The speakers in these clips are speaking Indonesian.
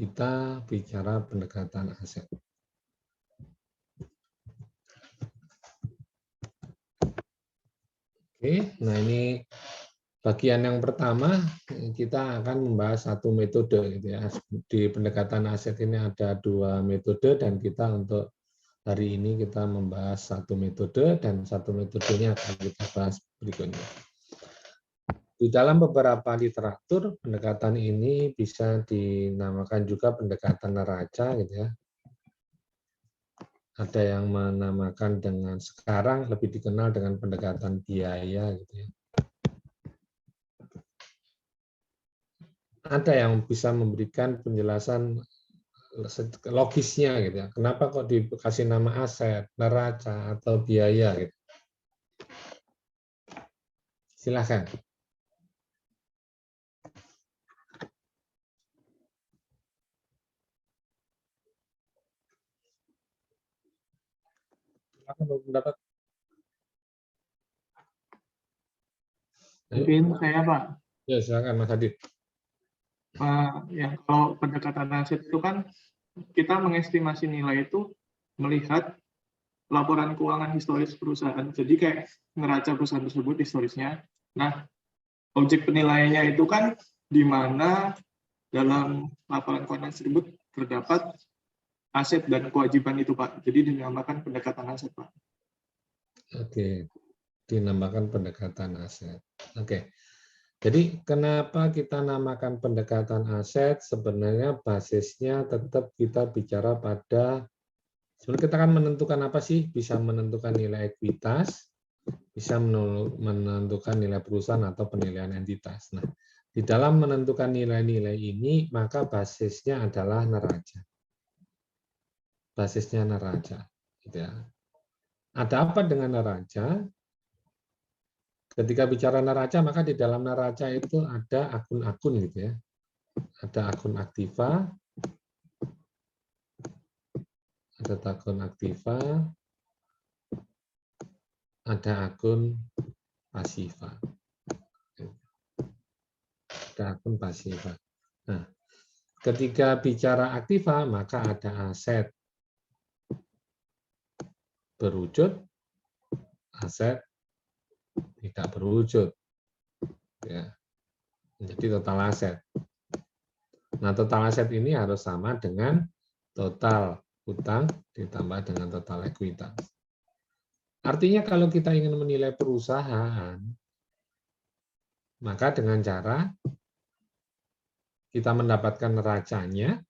kita bicara pendekatan aset. Oke, nah ini bagian yang pertama kita akan membahas satu metode gitu ya. Di pendekatan aset ini ada 2 metode dan kita untuk hari ini kita membahas satu metode dan satu metodenya akan kita bahas berikutnya. Di dalam beberapa literatur pendekatan ini bisa dinamakan juga pendekatan neraca gitu ya. Ada yang menamakan dengan sekarang lebih dikenal dengan pendekatan biaya gitu ya. Ada yang bisa memberikan penjelasan logisnya gitu ya. Kenapa kok dikasih nama aset, neraca atau biaya gitu. Silakan. Silakan pendapat. Mungkin saya, Pak. Ya, silakan Mas Adit. Ya, kalau pendekatan aset itu kan kita mengestimasi nilai itu melihat laporan keuangan historis perusahaan. Jadi kayak neraca perusahaan tersebut historisnya. Nah, objek penilaiannya itu kan di mana dalam laporan keuangan tersebut terdapat aset dan kewajiban itu, Pak. Jadi dinamakan pendekatan aset, Pak. Oke, dinamakan pendekatan aset. Oke. Jadi kenapa kita namakan pendekatan aset? Sebenarnya basisnya tetap kita bicara pada, sebenarnya kita akan menentukan apa sih? Bisa menentukan nilai ekuitas, bisa menentukan nilai perusahaan atau penilaian entitas. Nah, di dalam menentukan nilai-nilai ini, maka basisnya adalah neraca. Basisnya neraca. Gitu ya. Ada apa dengan neraca? Ketika bicara neraca, maka di dalam neraca itu ada akun-akun gitu ya. Ada akun aktiva, ada akun aktiva, ada akun pasiva. Ada akun pasiva. Nah, ketika bicara aktiva, maka ada aset berwujud, aset tidak berwujud. Ya. Jadi total aset. Nah, total aset ini harus sama dengan total utang ditambah dengan total ekuitas. Artinya kalau kita ingin menilai perusahaan, maka dengan cara kita mendapatkan neracanya,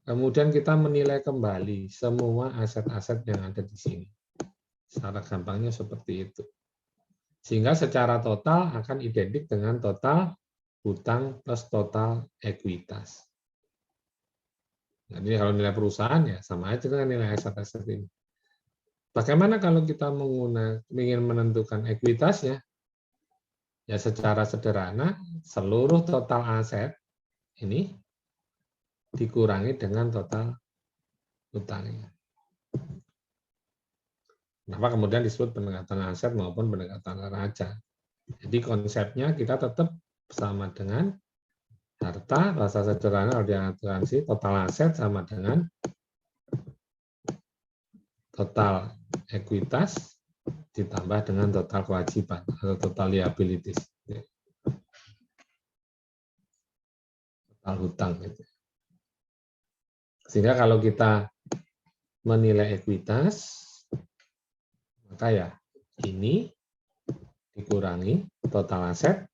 kemudian kita menilai kembali semua aset-aset yang ada di sini. Secara gampangnya seperti itu. Sehingga secara total akan identik dengan total hutang plus total ekuitas. Jadi kalau nilai perusahaan ya sama aja dengan nilai aset-aset ini. Bagaimana kalau kita ingin menentukan ekuitasnya? Ya secara sederhana, seluruh total aset ini dikurangi dengan total hutangnya. Kenapa kemudian disebut pendekatan aset maupun pendekatan neraca? Jadi konsepnya kita tetap sama dengan harta, bahasa sederhana kalau diakutansi total aset sama dengan total ekuitas ditambah dengan total kewajiban atau total liabilities. Total hutang. Sehingga kalau kita menilai ekuitas, maka ya ini dikurangi total aset,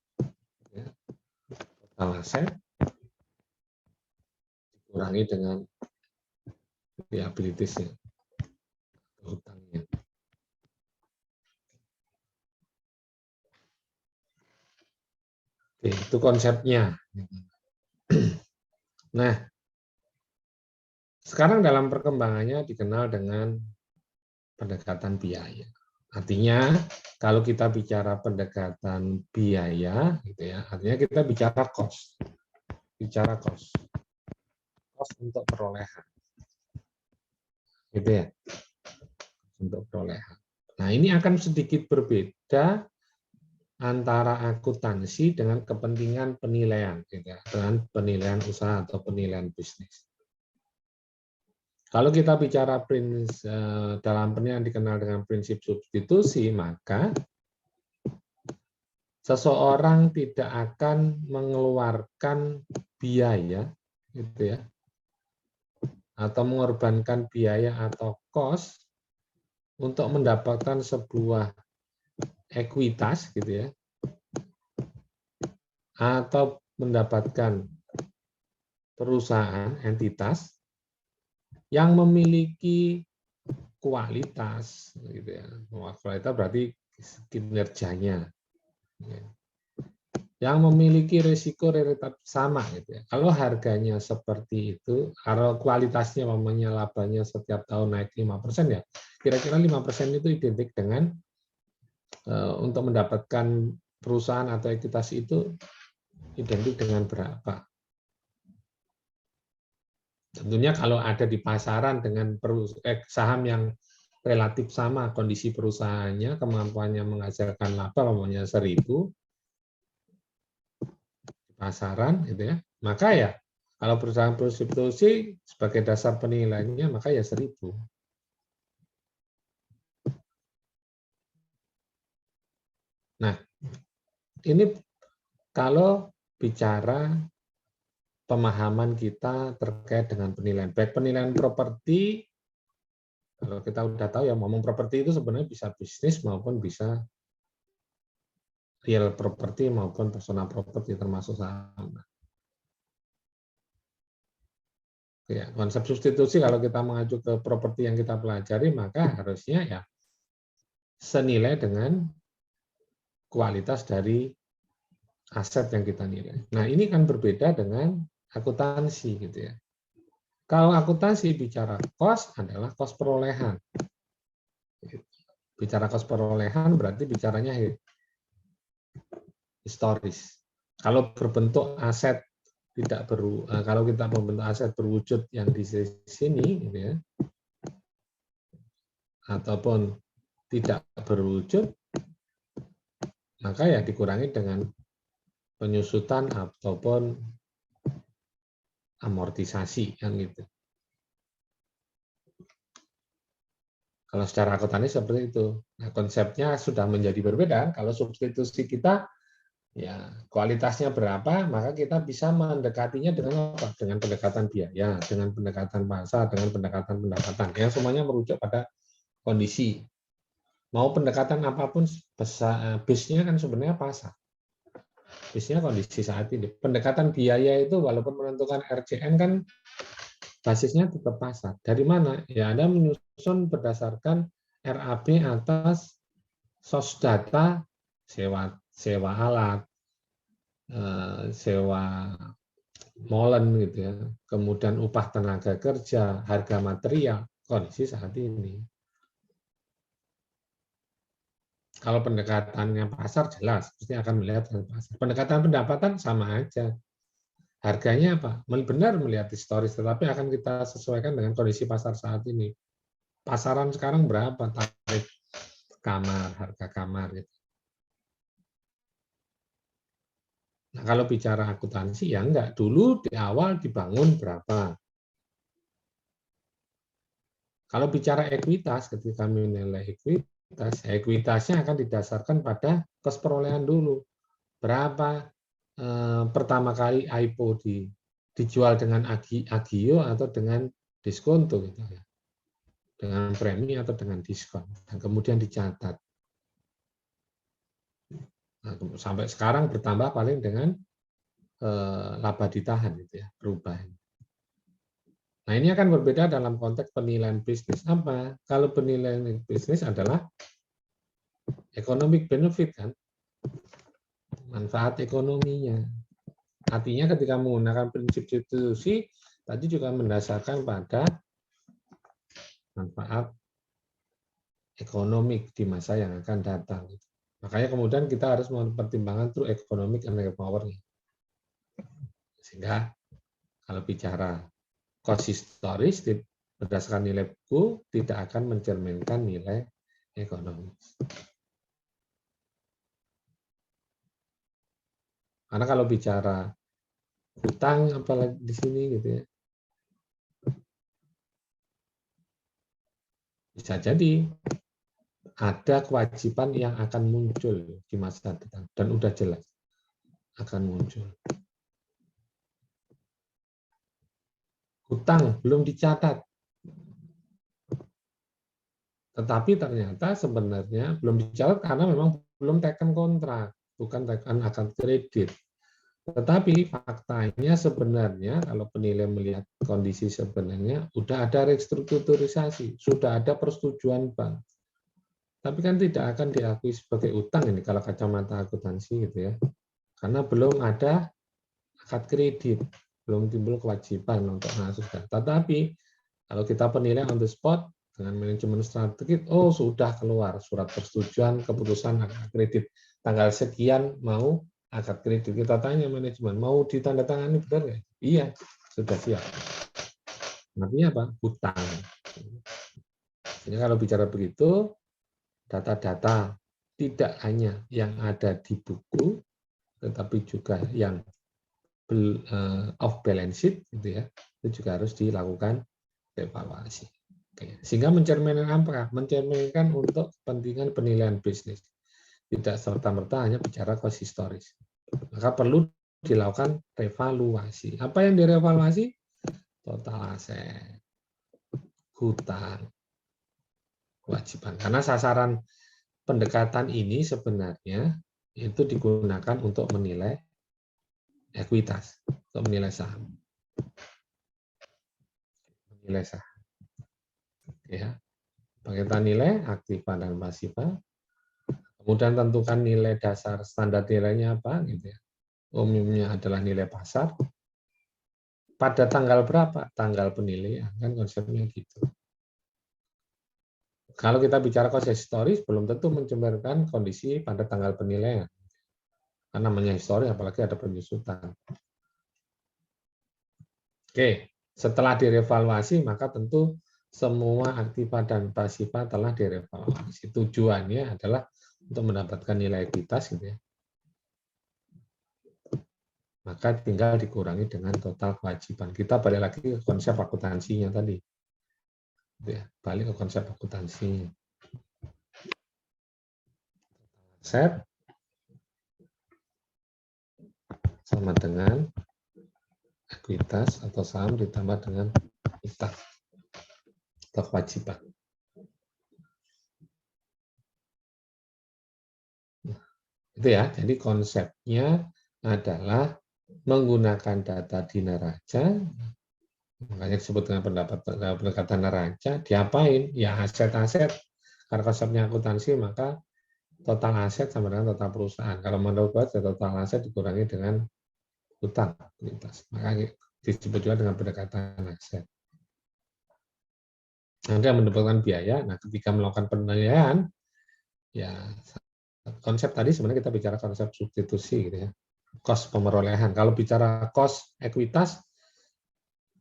dikurangi dengan liabilities-nya, hutangnya. Oke, itu konsepnya. Nah, sekarang dalam perkembangannya dikenal dengan pendekatan biaya. Artinya kalau kita bicara pendekatan biaya, gitu ya, artinya kita bicara cost, cost untuk perolehan, gitu ya, untuk perolehan. Nah ini akan sedikit berbeda antara akuntansi dengan kepentingan penilaian, gitu ya, dengan penilaian usaha atau penilaian bisnis. Kalau kita bicara dalam penilaian dikenal dengan prinsip substitusi, maka seseorang tidak akan mengeluarkan biaya, gitu ya, atau mengorbankan biaya atau cost untuk mendapatkan sebuah ekuitas, gitu ya, atau mendapatkan perusahaan entitas yang memiliki kualitas, gitu ya. Kualitas berarti kinerjanya, yang memiliki risiko relatif sama, gitu ya. Kalau harganya seperti itu, kalau kualitasnya namanya labanya setiap tahun naik 5%, ya kira-kira 5% itu identik dengan untuk mendapatkan perusahaan atau ekuitas itu identik dengan berapa. Tentunya kalau ada di pasaran dengan saham yang relatif sama kondisi perusahaannya, kemampuannya menghasilkan laba namanya 1.000 di pasaran, gitu ya. Maka ya kalau perusahaan substitusi sebagai dasar penilaiannya maka ya 1.000. Nah, ini kalau bicara pemahaman kita terkait dengan penilaian. Baik penilaian properti, kalau kita udah tahu ya ngomong properti itu sebenarnya bisa bisnis maupun bisa real properti maupun personal properti termasuk saham. Ya, konsep substitusi kalau kita mengacu ke properti yang kita pelajari maka harusnya ya senilai dengan kualitas dari aset yang kita nilai. Nah, ini kan berbeda dengan akuntansi, gitu ya. Kalau akuntansi bicara cost adalah cost perolehan. Bicara cost perolehan berarti bicaranya historis. Kalau berbentuk aset kalau kita membentuk aset berwujud yang di sini, gitu ya, ataupun tidak berwujud, maka ya dikurangi dengan penyusutan ataupun amortisasi, kan gitu. Kalau secara akuntansi seperti itu. Nah, konsepnya sudah menjadi berbeda. Kalau substitusi kita, ya kualitasnya berapa, maka kita bisa mendekatinya dengan apa? Dengan pendekatan biaya, dengan pendekatan pasar, dengan pendekatan pendapatan. Yang semuanya merujuk pada kondisi. Mau pendekatan apapun, base-nya kan sebenarnya pasar. Base-nya kondisi saat ini. Pendekatan biaya itu walaupun menentukan RCN kan basisnya tetap pasar. Dari mana? Ya Anda menyusun berdasarkan RAB atas source data, sewa alat, sewa molen, gitu ya, kemudian upah tenaga kerja, harga material, kondisi saat ini. Kalau pendekatannya pasar jelas, pasti akan melihat pasar. Pendekatan pendapatan sama aja. Harganya apa? Benar melihat historis, tetapi akan kita sesuaikan dengan kondisi pasar saat ini. Pasaran sekarang berapa tarif kamar, harga kamar, gitu. Nah, kalau bicara akuntansi ya enggak, dulu di awal dibangun berapa. Kalau bicara ekuitas, ketika menilai ekuitasnya akan didasarkan pada cost perolehan dulu. Berapa pertama kali IPO dijual dengan agio atau dengan diskonto, gitu ya. Dengan premi atau dengan diskon. Dan kemudian dicatat. Nah, sampai sekarang bertambah paling dengan laba ditahan, gitu ya, perubahan. Nah, ini akan berbeda dalam konteks penilaian bisnis. Apa? Kalau penilaian bisnis adalah economic benefit, kan? Manfaat ekonominya. Artinya ketika menggunakan prinsip substitusi, tadi juga mendasarkan pada manfaat ekonomik di masa yang akan datang. Makanya kemudian kita harus mempertimbangkan true economic and power. Sehingga kalau bicara cost historis berdasarkan nilai buku tidak akan mencerminkan nilai ekonomis. Karena kalau bicara hutang apalagi di sini, gitu ya, Bisa jadi ada kewajiban yang akan muncul di masa depan dan udah jelas akan muncul. Hutang belum dicatat, tetapi ternyata sebenarnya belum dicatat karena memang belum taken kontrak, bukan taken akad kredit. Tetapi faktanya sebenarnya kalau penilai melihat kondisi sebenarnya sudah ada restrukturisasi, sudah ada persetujuan bank. Tapi kan tidak akan diakui sebagai utang ini kalau kacamata akuntansi gitu ya. Karena belum ada akad kredit, belum timbul kewajiban untuk mengasuhkan. Tetapi kalau kita penilai on the spot dengan manajemen strategis, oh sudah keluar surat persetujuan keputusan akad kredit tanggal sekian mau akad kredit. Kita tanya manajemen, mau ditandatangani benar nggak? Iya, sudah siap. Artinya apa? Hutang. Jadi kalau bicara begitu, data-data tidak hanya yang ada di buku, tetapi juga yang off balance sheet, gitu ya, itu juga harus dilakukan evaluasi. Oke. Sehingga mencerminkan apa? Mencerminkan untuk kepentingan penilaian bisnis. Tidak serta-merta hanya bicara cost historis. Maka perlu dilakukan revaluasi. Apa yang direvaluasi? Total aset, hutang, kewajiban. Karena sasaran pendekatan ini sebenarnya itu digunakan untuk menilai ekuitas, untuk menilai saham. Menilai saham. Ya. Kita nilai aktiva dan pasiva. Kemudian tentukan nilai dasar standar nilainya apa gitu ya. Umumnya adalah nilai pasar. Pada tanggal berapa? Tanggal penilaian, kan konsepnya gitu. Kalau kita bicara konsep historis, belum tentu mencerminkan kondisi pada tanggal penilaian. Karena namanya historis, apalagi ada penyusutan. Oke, setelah direvaluasi, maka tentu semua aktiva dan pasiva telah direvaluasi. Tujuannya adalah untuk mendapatkan nilai ekuitas, gitu ya. Maka tinggal dikurangi dengan total kewajiban. Kita balik lagi ke konsep akuntansinya tadi. Ya, balik ke konsep akuntansi. Aset sama dengan ekuitas atau saham ditambah dengan utang atau kewajiban. Itu ya, jadi konsepnya adalah menggunakan data di neraca, makanya disebut dengan pendekatan neraca, diapain? Ya aset-aset, karena konsepnya akuntansi, maka total aset sama dengan total perusahaan. Kalau menurut saya total aset dikurangi dengan utang, maka disebut juga dengan pendekatan aset. Nanti yang mendapatkan biaya, nah ketika melakukan penilaian, ya konsep tadi sebenarnya kita bicara konsep substitusi gitu ya. Cost pemerolehan. Kalau bicara cost ekuitas,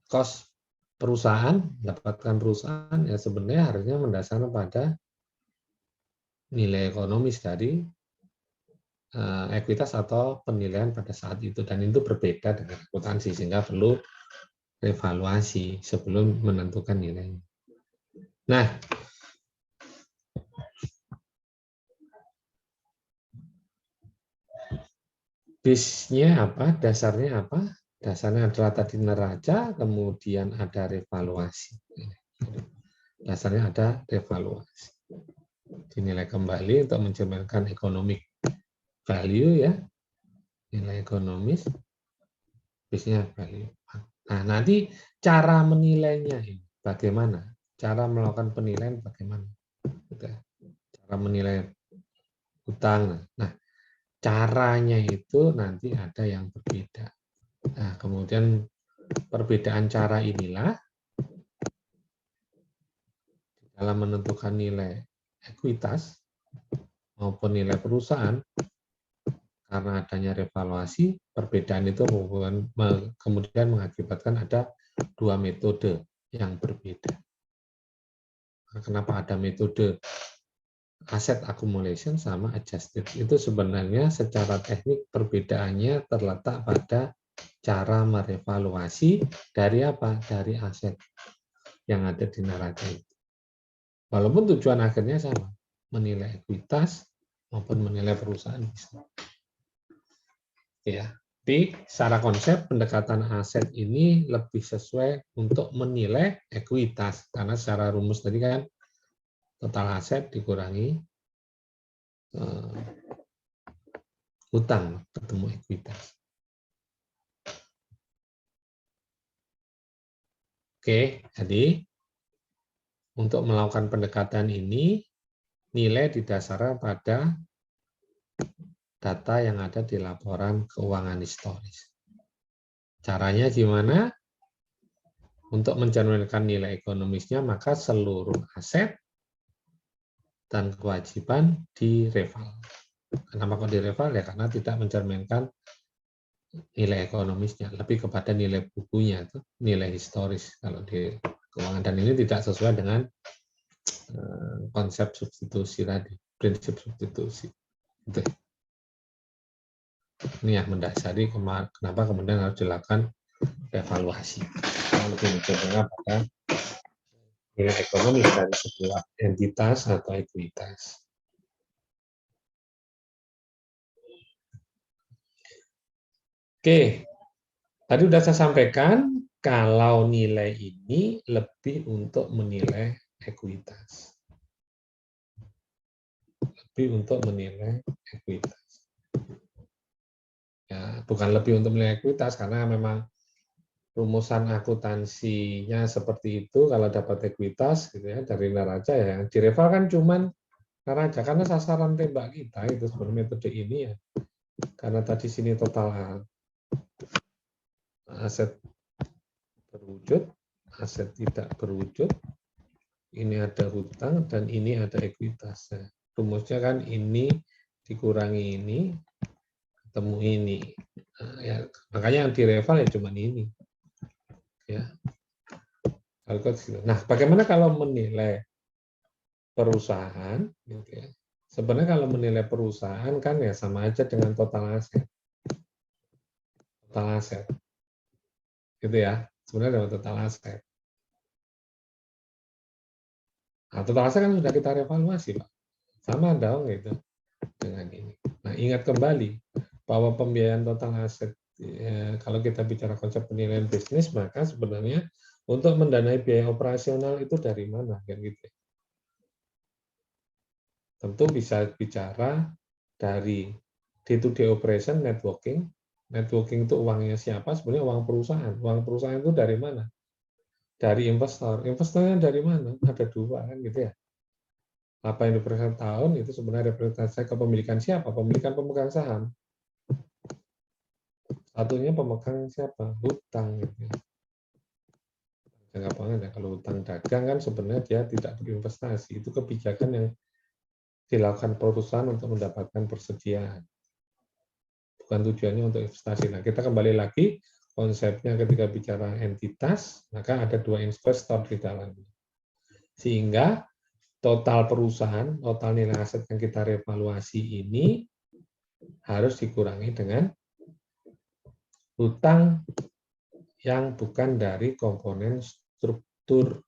cost perusahaan, dapatkan perusahaan ya sebenarnya harusnya mendasarkan pada nilai ekonomis dari ekuitas atau penilaian pada saat itu, dan itu berbeda dengan akuntansi sehingga perlu evaluasi sebelum menentukan nilainya. Nah, bisnya apa? Dasarnya apa? Dasarnya adalah tadi neraca, kemudian ada revaluasi. Dasarnya ada revaluasi. Dinilai kembali untuk mencerminkan economic value ya, nilai ekonomis, bisnya value. Nah, nanti cara menilainya ini bagaimana? Cara melakukan penilaian bagaimana? Cara menilai utang. Nah, caranya itu nanti ada yang berbeda. Nah, kemudian perbedaan cara inilah dalam menentukan nilai ekuitas maupun nilai perusahaan, karena adanya revaluasi, perbedaan itu kemudian mengakibatkan ada dua metode yang berbeda. Nah, kenapa ada metode asset accumulation sama adjusted? Itu sebenarnya secara teknik perbedaannya terletak pada cara merevaluasi dari apa? Dari aset yang ada di neraca itu. Walaupun tujuan akhirnya sama, menilai ekuitas maupun menilai perusahaan bisa. Ya, tapi secara konsep pendekatan aset ini lebih sesuai untuk menilai ekuitas karena secara rumus tadi kan total aset dikurangi hutang ketemu ekuitas. Oke, jadi untuk melakukan pendekatan ini nilai didasarkan pada data yang ada di laporan keuangan historis. Caranya gimana? Untuk mencerminkan nilai ekonomisnya, maka seluruh aset dan kewajiban direval. Kenapa kok direval? Ya karena tidak mencerminkan nilai ekonomisnya, lebih kepada nilai bukunya, itu nilai historis kalau di keuangan. Dan ini tidak sesuai dengan konsep substitusi tadi, prinsip substitusi. Itu. Ini yang mendasari kenapa kemudian harus dilakukan evaluasi. Lebih mencerminkan pada nilai ekonomis dari sebuah entitas atau ekuitas. Oke, tadi sudah saya sampaikan kalau nilai ini lebih untuk menilai ekuitas. Lebih untuk menilai ekuitas. Ya, bukan lebih untuk menilai ekuitas karena memang rumusan akuntansinya seperti itu. Kalau dapat ekuitas gitu ya dari neraca ya yang direval kan cuman neraca karena sasaran tembak kita itu sebenarnya metode ini ya. Karena tadi sini total aset berwujud, aset tidak berwujud, ini ada hutang, dan ini ada ekuitas. Nah, rumusnya kan ini dikurangi ini, ketemu ini. Nah, ya, makanya yang direval ya cuma ini. Ya. Nah, bagaimana kalau menilai perusahaan? Gitu ya. Sebenarnya kalau menilai perusahaan kan ya sama aja dengan total aset. Total aset. Gitu ya. Sebenarnya dengan total aset. Nah, total aset kan sudah kita revaluasi, Pak. Sama dong gitu dengan ini. Nah, ingat kembali bahwa pembiayaan total aset kalau kita bicara konsep penilaian bisnis, maka sebenarnya untuk mendanai biaya operasional itu dari mana kan gitu. Tentu bisa bicara dari day-to-day operation, networking. Networking itu uangnya siapa? Sebenarnya uang perusahaan. Uang perusahaan itu dari mana? Dari investor. Investornya dari mana? Ada dua kan gitu ya. Apa yang diperlukan tahun itu sebenarnya representasi kepemilikan siapa? Pemilikan pemegang saham. Satunya pemegang siapa? Hutang. Gitu. Jangka panjang ya. Kalau hutang dagang kan sebenarnya dia tidak berinvestasi. Itu kebijakan yang dilakukan perusahaan untuk mendapatkan persediaan. Bukan tujuannya untuk investasi. Nah, kita kembali lagi konsepnya ketika bicara entitas, maka ada dua investor di dalamnya. Sehingga total perusahaan, total nilai aset yang kita revaluasi ini harus dikurangi dengan hutang yang bukan dari komponen struktur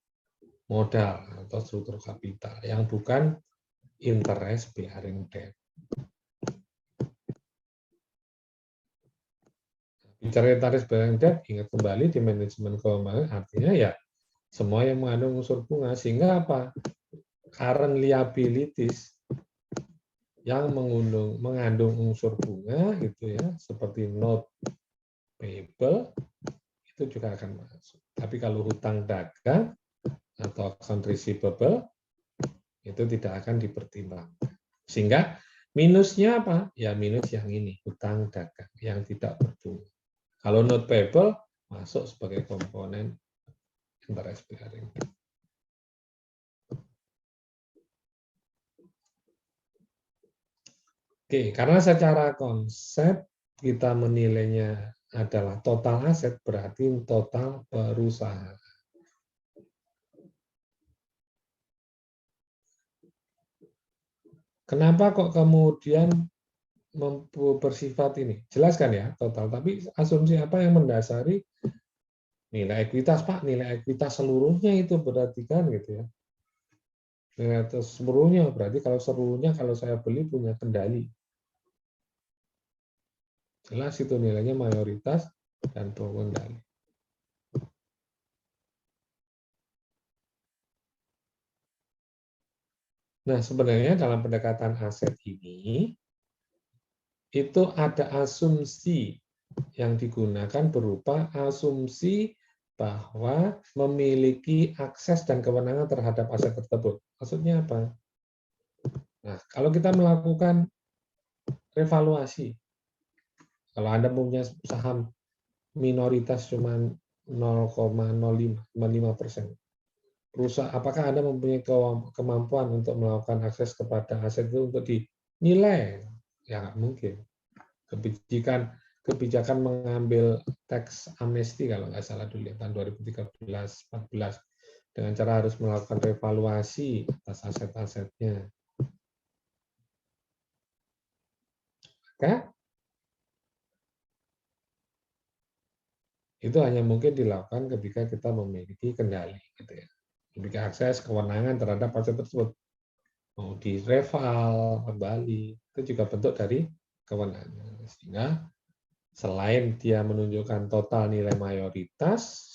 modal atau struktur kapital, yang bukan interest bearing debt. Bicara interest bearing debt, ingat kembali di manajemen keuangan artinya ya semua yang mengandung unsur bunga, sehingga apa? Current liabilities yang mengandung unsur bunga gitu ya, seperti note payable itu juga akan masuk. Tapi kalau hutang dagang atau account receivable itu tidak akan dipertimbangkan. Sehingga minusnya apa? Ya minus yang ini, hutang dagang yang tidak berbunga. Kalau note payable masuk sebagai komponen interest bearing. Oke, karena secara konsep kita menilainya adalah total aset, berarti total perusahaan. Kenapa kok kemudian bersifat ini? Jelaskan ya, total. Tapi asumsi apa yang mendasari nilai ekuitas, Pak? Nilai ekuitas seluruhnya itu berarti kan gitu ya. Nilai atas seluruhnya, berarti kalau seluruhnya kalau saya beli punya kendali. Jelas itu nilainya mayoritas dan kendali. Nah, sebenarnya dalam pendekatan aset ini, itu ada asumsi yang digunakan berupa asumsi bahwa memiliki akses dan kewenangan terhadap aset tersebut. Maksudnya apa? Nah, kalau kita melakukan revaluasi, kalau Anda punya saham minoritas cuma 0,05%, perusahaan, apakah Anda mempunyai kemampuan untuk melakukan akses kepada aset itu untuk dinilai? Ya nggak mungkin. Kebijakan mengambil tax amnesty kalau nggak salah dulu tahun 2013-14 dengan cara harus melakukan revaluasi atas aset-asetnya. Maka itu hanya mungkin dilakukan ketika kita memiliki kendali, gitu ya. Memiliki akses kewenangan terhadap aset tersebut. Mau direval kembali, itu juga bentuk dari kewenangan. Sehingga selain dia menunjukkan total nilai mayoritas,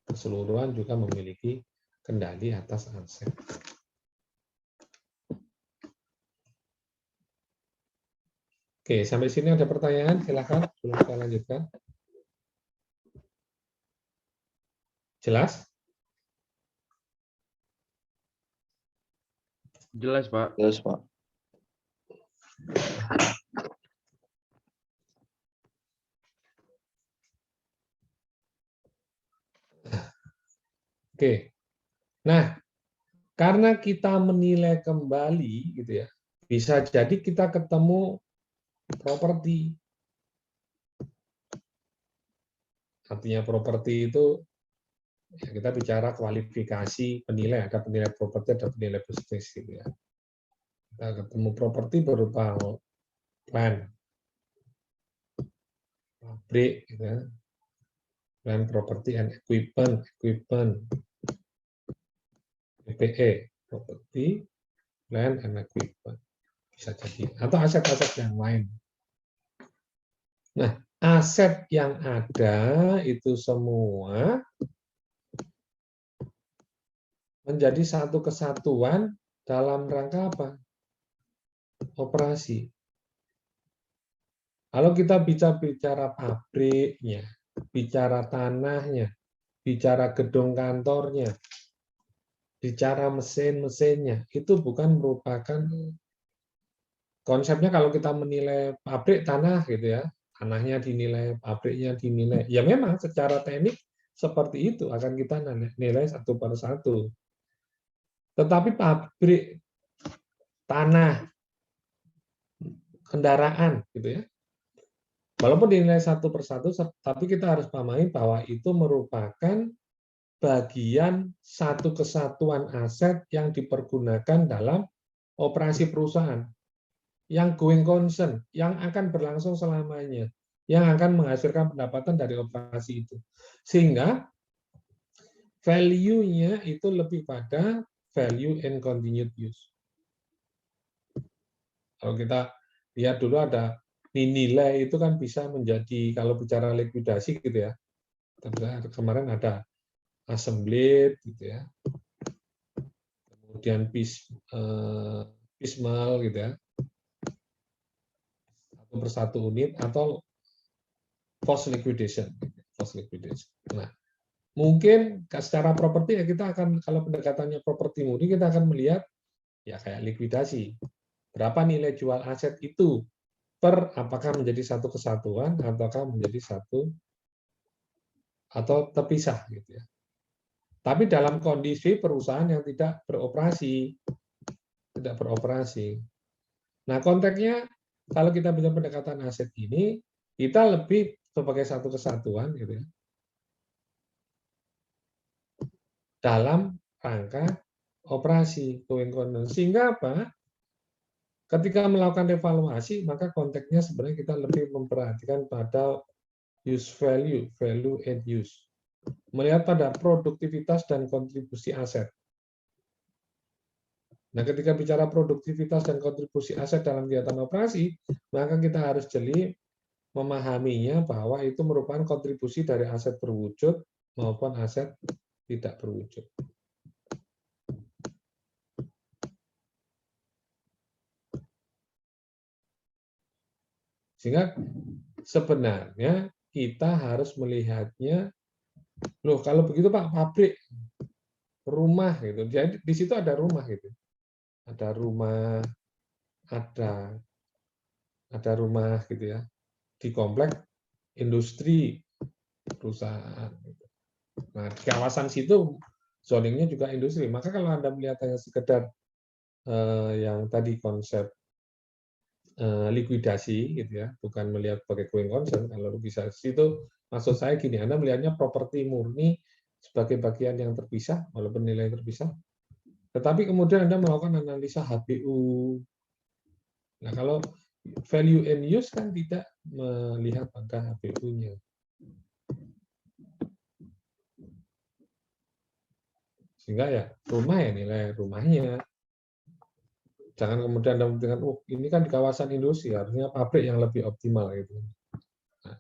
keseluruhan juga memiliki kendali atas aset. Oke, sampai sini ada pertanyaan? Silakan, sebelum saya lanjutkan. Jelas? Jelas, Pak. Jelas, Pak. Oke. Nah, karena kita menilai kembali, gitu ya, bisa jadi kita ketemu properti. Artinya properti itu, ya kita bicara kualifikasi penilai, ada penilai properti, ada penilai bisnis, gitu ya. Kita ketemu properti berupa land, pabrik, gitu ya. Land property and equipment, PPE, property, land and equipment. Bisa jadi, atau aset-aset yang lain. Nah, aset yang ada itu semua menjadi satu kesatuan dalam rangka apa? Operasi. Kalau kita bicara pabriknya, bicara tanahnya, bicara gedung kantornya, bicara mesin-mesinnya, itu bukan merupakan konsepnya. Kalau kita menilai pabrik tanah gitu ya, tanahnya dinilai, pabriknya dinilai, ya memang secara teknik seperti itu akan kita nilai satu per satu. Tetapi pabrik, tanah, kendaraan gitu ya, walaupun dinilai satu per satu, tapi kita harus pahami bahwa itu merupakan bagian satu kesatuan aset yang dipergunakan dalam operasi perusahaan, yang going concern, yang akan berlangsung selamanya, yang akan menghasilkan pendapatan dari operasi itu. Sehingga value-nya itu lebih pada value and continued use. Kalau kita lihat dulu ada nilai itu kan bisa menjadi, kalau bicara likuidasi gitu ya, kemarin ada assembly gitu ya, kemudian piecemeal gitu ya, satu persatu unit, atau post liquidation. Nah, mungkin secara properti ya kita akan, kalau pendekatannya properti murni, kita akan melihat ya kayak likuidasi. Berapa nilai jual aset itu per, apakah menjadi satu kesatuan ataukah menjadi satu atau terpisah gitu ya. Tapi dalam kondisi perusahaan yang tidak beroperasi. Nah, konteksnya kalau kita bicara pendekatan aset ini, kita lebih sebagai satu kesatuan gitu ya, dalam rangka operasi going concern. Sehingga apa? Ketika melakukan evaluasi, maka konteksnya sebenarnya kita lebih memperhatikan pada use value, value and use. Melihat pada produktivitas dan kontribusi aset. Nah, ketika bicara produktivitas dan kontribusi aset dalam kegiatan operasi, maka kita harus jeli memahaminya bahwa itu merupakan kontribusi dari aset berwujud maupun aset tidak berwujud. Sehingga sebenarnya kita harus melihatnya, loh kalau begitu Pak, pabrik, rumah gitu. Jadi di situ ada rumah gitu. Ada rumah, ada rumah gitu ya. Di komplek industri perusahaan. Nah, di kawasan situ zoningnya juga industri. Maka kalau Anda melihatnya sekedar yang tadi konsep likuidasi gitu ya, bukan melihat pakai going concern. Kalau bisa itu maksud saya gini, Anda melihatnya properti murni sebagai bagian yang terpisah walaupun nilai terpisah. Tetapi kemudian Anda melakukan analisa HBU. Nah, kalau value and use kan tidak melihat pada HBU-nya. Sehingga ya rumah ya nilai rumahnya. Jangan kemudian Anda dengan, oh ini kan di kawasan industri, harusnya pabrik yang lebih optimal gitu. Nah,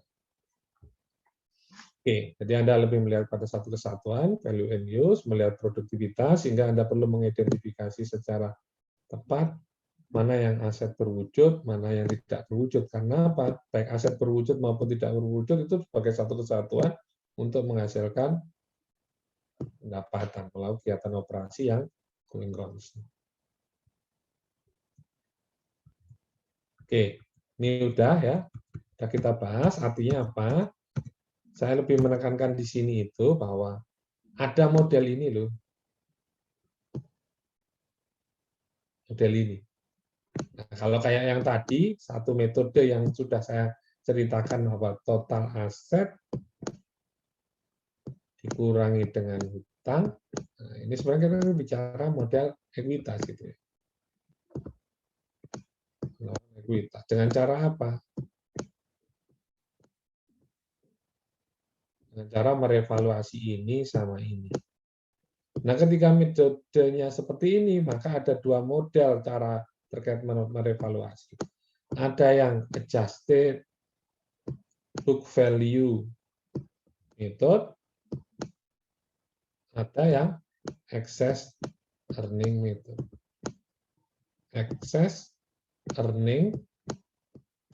oke, jadi Anda lebih melihat pada satu kesatuan, value and use, melihat produktivitas, sehingga Anda perlu mengidentifikasi secara tepat mana yang aset berwujud, mana yang tidak berwujud. Karena apa? Baik aset berwujud maupun tidak berwujud itu sebagai satu kesatuan untuk menghasilkan pendapatan melalui kegiatan operasi yang going concern. Oke, ini udah ya. Sudah kita bahas, artinya apa? Saya lebih menekankan di sini itu bahwa ada model ini loh. Model ini. Nah, kalau kayak yang tadi, satu metode yang sudah saya ceritakan bahwa total aset dikurangi dengan hutang. Nah, ini sebenarnya kita bicara model ekuitas gitu ya. Ekuitas. Dengan cara apa? Dengan cara merevaluasi ini sama ini. Nah, ketika metodenya seperti ini, maka ada dua model cara terkait merevaluasi. Ada yang adjusted book value method, ada yang excess earning method. Excess earning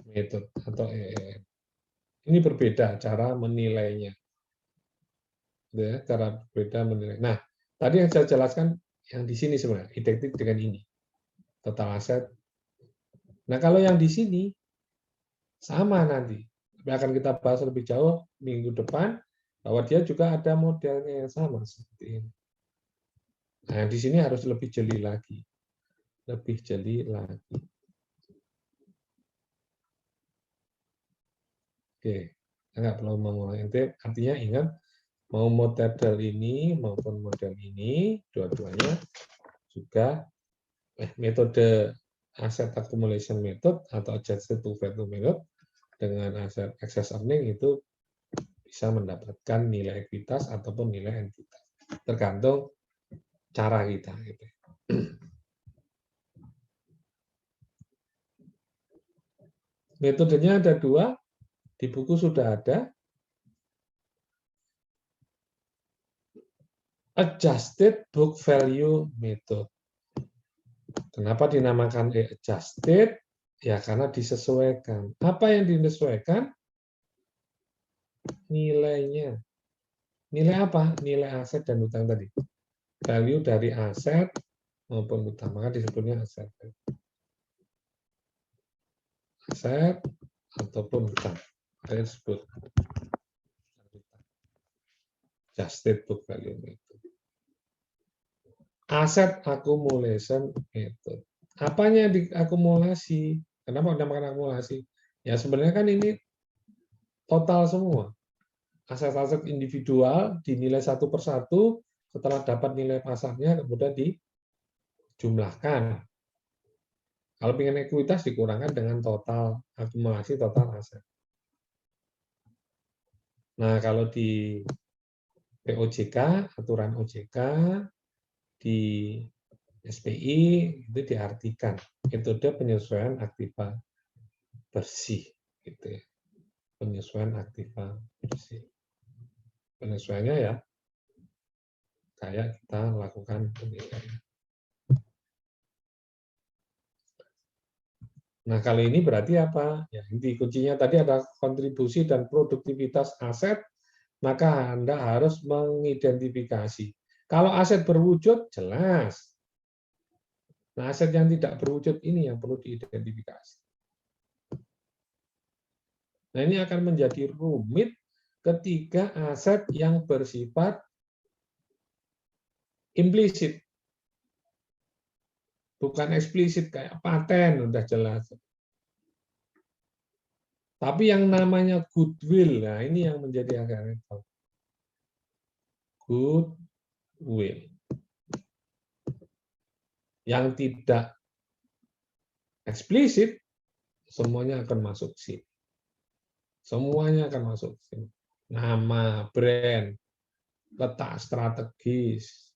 method atau EEM. Ini berbeda cara menilainya. Ya, cara berbeda menilai. Nah, tadi yang saya jelaskan yang di sini sebenarnya identik dengan ini. Total aset. Nah, kalau yang di sini sama nanti. Tapi akan kita bahas lebih jauh minggu depan bahwa dia juga ada modelnya yang sama seperti ini. Nah, di sini harus lebih jeli lagi. Lebih jeli lagi. Oke, nggak perlu mengulang. Artinya ingat, mau model ini maupun model ini, dua-duanya juga metode asset accumulation method atau adjusted book value method dengan aset excess earning itu bisa mendapatkan nilai ekuitas ataupun nilai entitas. Tergantung cara kita. Gitu. Metodenya ada dua, di buku sudah ada. Adjusted book value method. Kenapa dinamakan adjusted? Ya karena disesuaikan. Apa yang disesuaikan? Nilainya. Nilai apa? Nilai aset dan hutang tadi. Value dari aset maupun hutang. Maka disebutnya aset. Aset ataupun hutang. Saya sebut adjusted book value method. Aset accumulation method. Apanya diakumulasi? Kenapa dinamakan akumulasi? Ya sebenarnya kan ini total semua. Aset-aset individual dinilai satu persatu, setelah dapat nilai pasarnya kemudian dijumlahkan. Kalau ingin ekuitas dikurangkan dengan total akumulasi total aset. Nah, kalau di POJK, aturan OJK, di SPI itu diartikan metode penyesuaian aktiva bersih, gitu ya. Penyesuaian aktiva bersih. Penyesuaiannya ya kayak kita lakukan penilaian. Nah, kali ini berarti apa? Ya, inti kuncinya tadi ada kontribusi dan produktivitas aset, maka Anda harus mengidentifikasi. Kalau aset berwujud, jelas. Nah, aset yang tidak berwujud ini yang perlu diidentifikasi. Nah, ini akan menjadi rumit ketika aset yang bersifat implisit. Bukan eksplisit kayak paten, udah jelas. Tapi yang namanya goodwill, nah ini yang menjadi agak repot. Goodwill. Yang tidak eksplisit, semuanya akan masuk sini. Semuanya akan masuk sini. Nama, brand, letak strategis,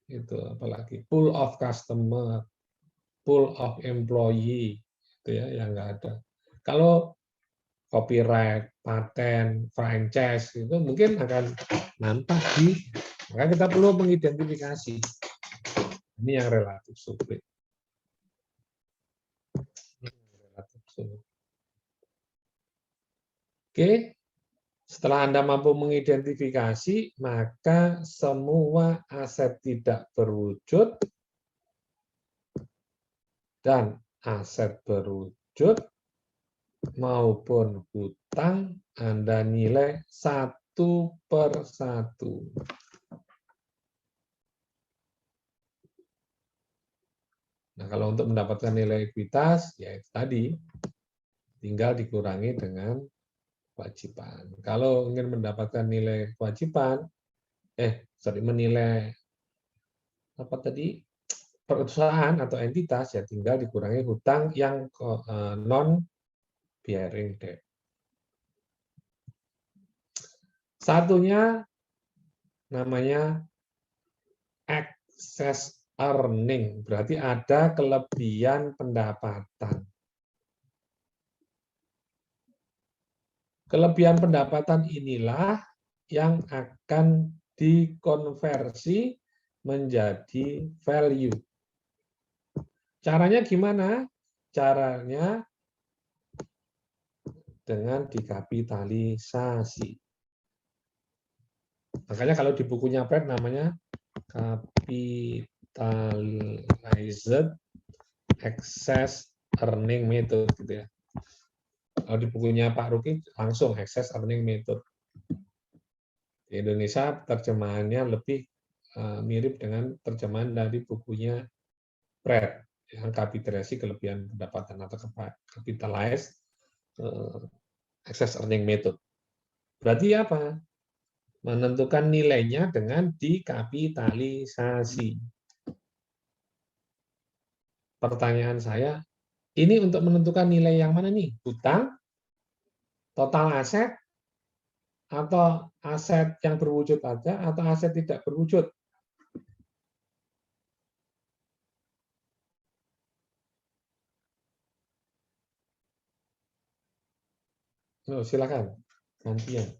itu apalagi pool of customer, pool of employee, itu ya yang nggak ada. Kalau copyright, paten, franchise itu mungkin akan nampak di, maka kita perlu mengidentifikasi. Ini yang relatif sulit. Oke, setelah Anda mampu mengidentifikasi, maka semua aset tidak berwujud dan aset berwujud maupun hutang Anda nilai satu per satu. Nah, kalau untuk mendapatkan nilai ekuitas, ya itu tadi, tinggal dikurangi dengan kewajiban. Kalau ingin mendapatkan nilai kewajiban, menilai apa tadi, perusahaan atau entitas, ya tinggal dikurangi hutang yang non bearing debt. Satunya namanya excess earning, berarti ada kelebihan pendapatan. Kelebihan pendapatan inilah yang akan dikonversi menjadi value. Caranya gimana? Caranya dengan dikapitalisasi. Makanya kalau di bukunya Pratt namanya capitalized excess earning method, gitu ya. Kalau di bukunya Pak Ruki langsung excess earning method. Di Indonesia terjemahannya lebih mirip dengan terjemahan dari bukunya Pratt, yang kapitalisasi kelebihan pendapatan atau capitalized excess earning method. Berarti apa? Menentukan nilainya dengan dikapitalisasi. Pertanyaan saya, ini untuk menentukan nilai yang mana nih? Hutang, total aset, atau aset yang berwujud ada, atau aset tidak berwujud? Oh, silakan, gantian.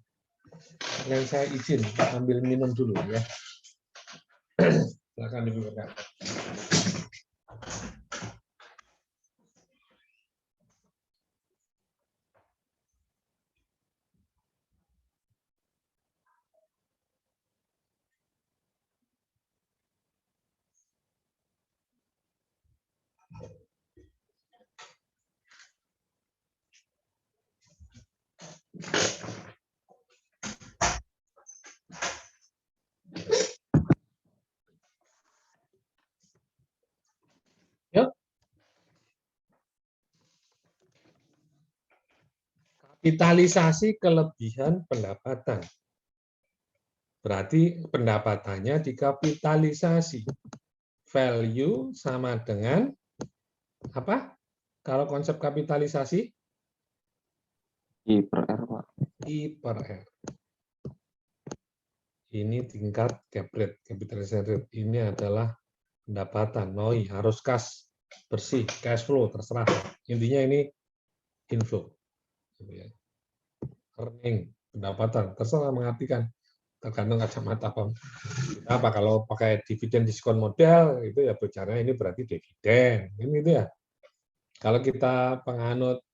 Yang saya izin ambil minum dulu ya. Silakan Ibu Berkat. Yuk. Kapitalisasi kelebihan pendapatan. Berarti pendapatannya dikapitalisasi. Value sama dengan apa? Kalau konsep kapitalisasi? I per R, Pak. I per R. Ini tingkat cap rate, capitalization rate. Ini adalah pendapatan, NOI, harus kas, bersih, cash flow, terserah. Intinya ini inflow. Gitu ya. Earning, pendapatan, terserah mengartikan. Tergantung kacamata apa. Kalau pakai dividen diskon model, itu ya bicaranya ini berarti dividen. Ini gitu ya. Kalau kita penganut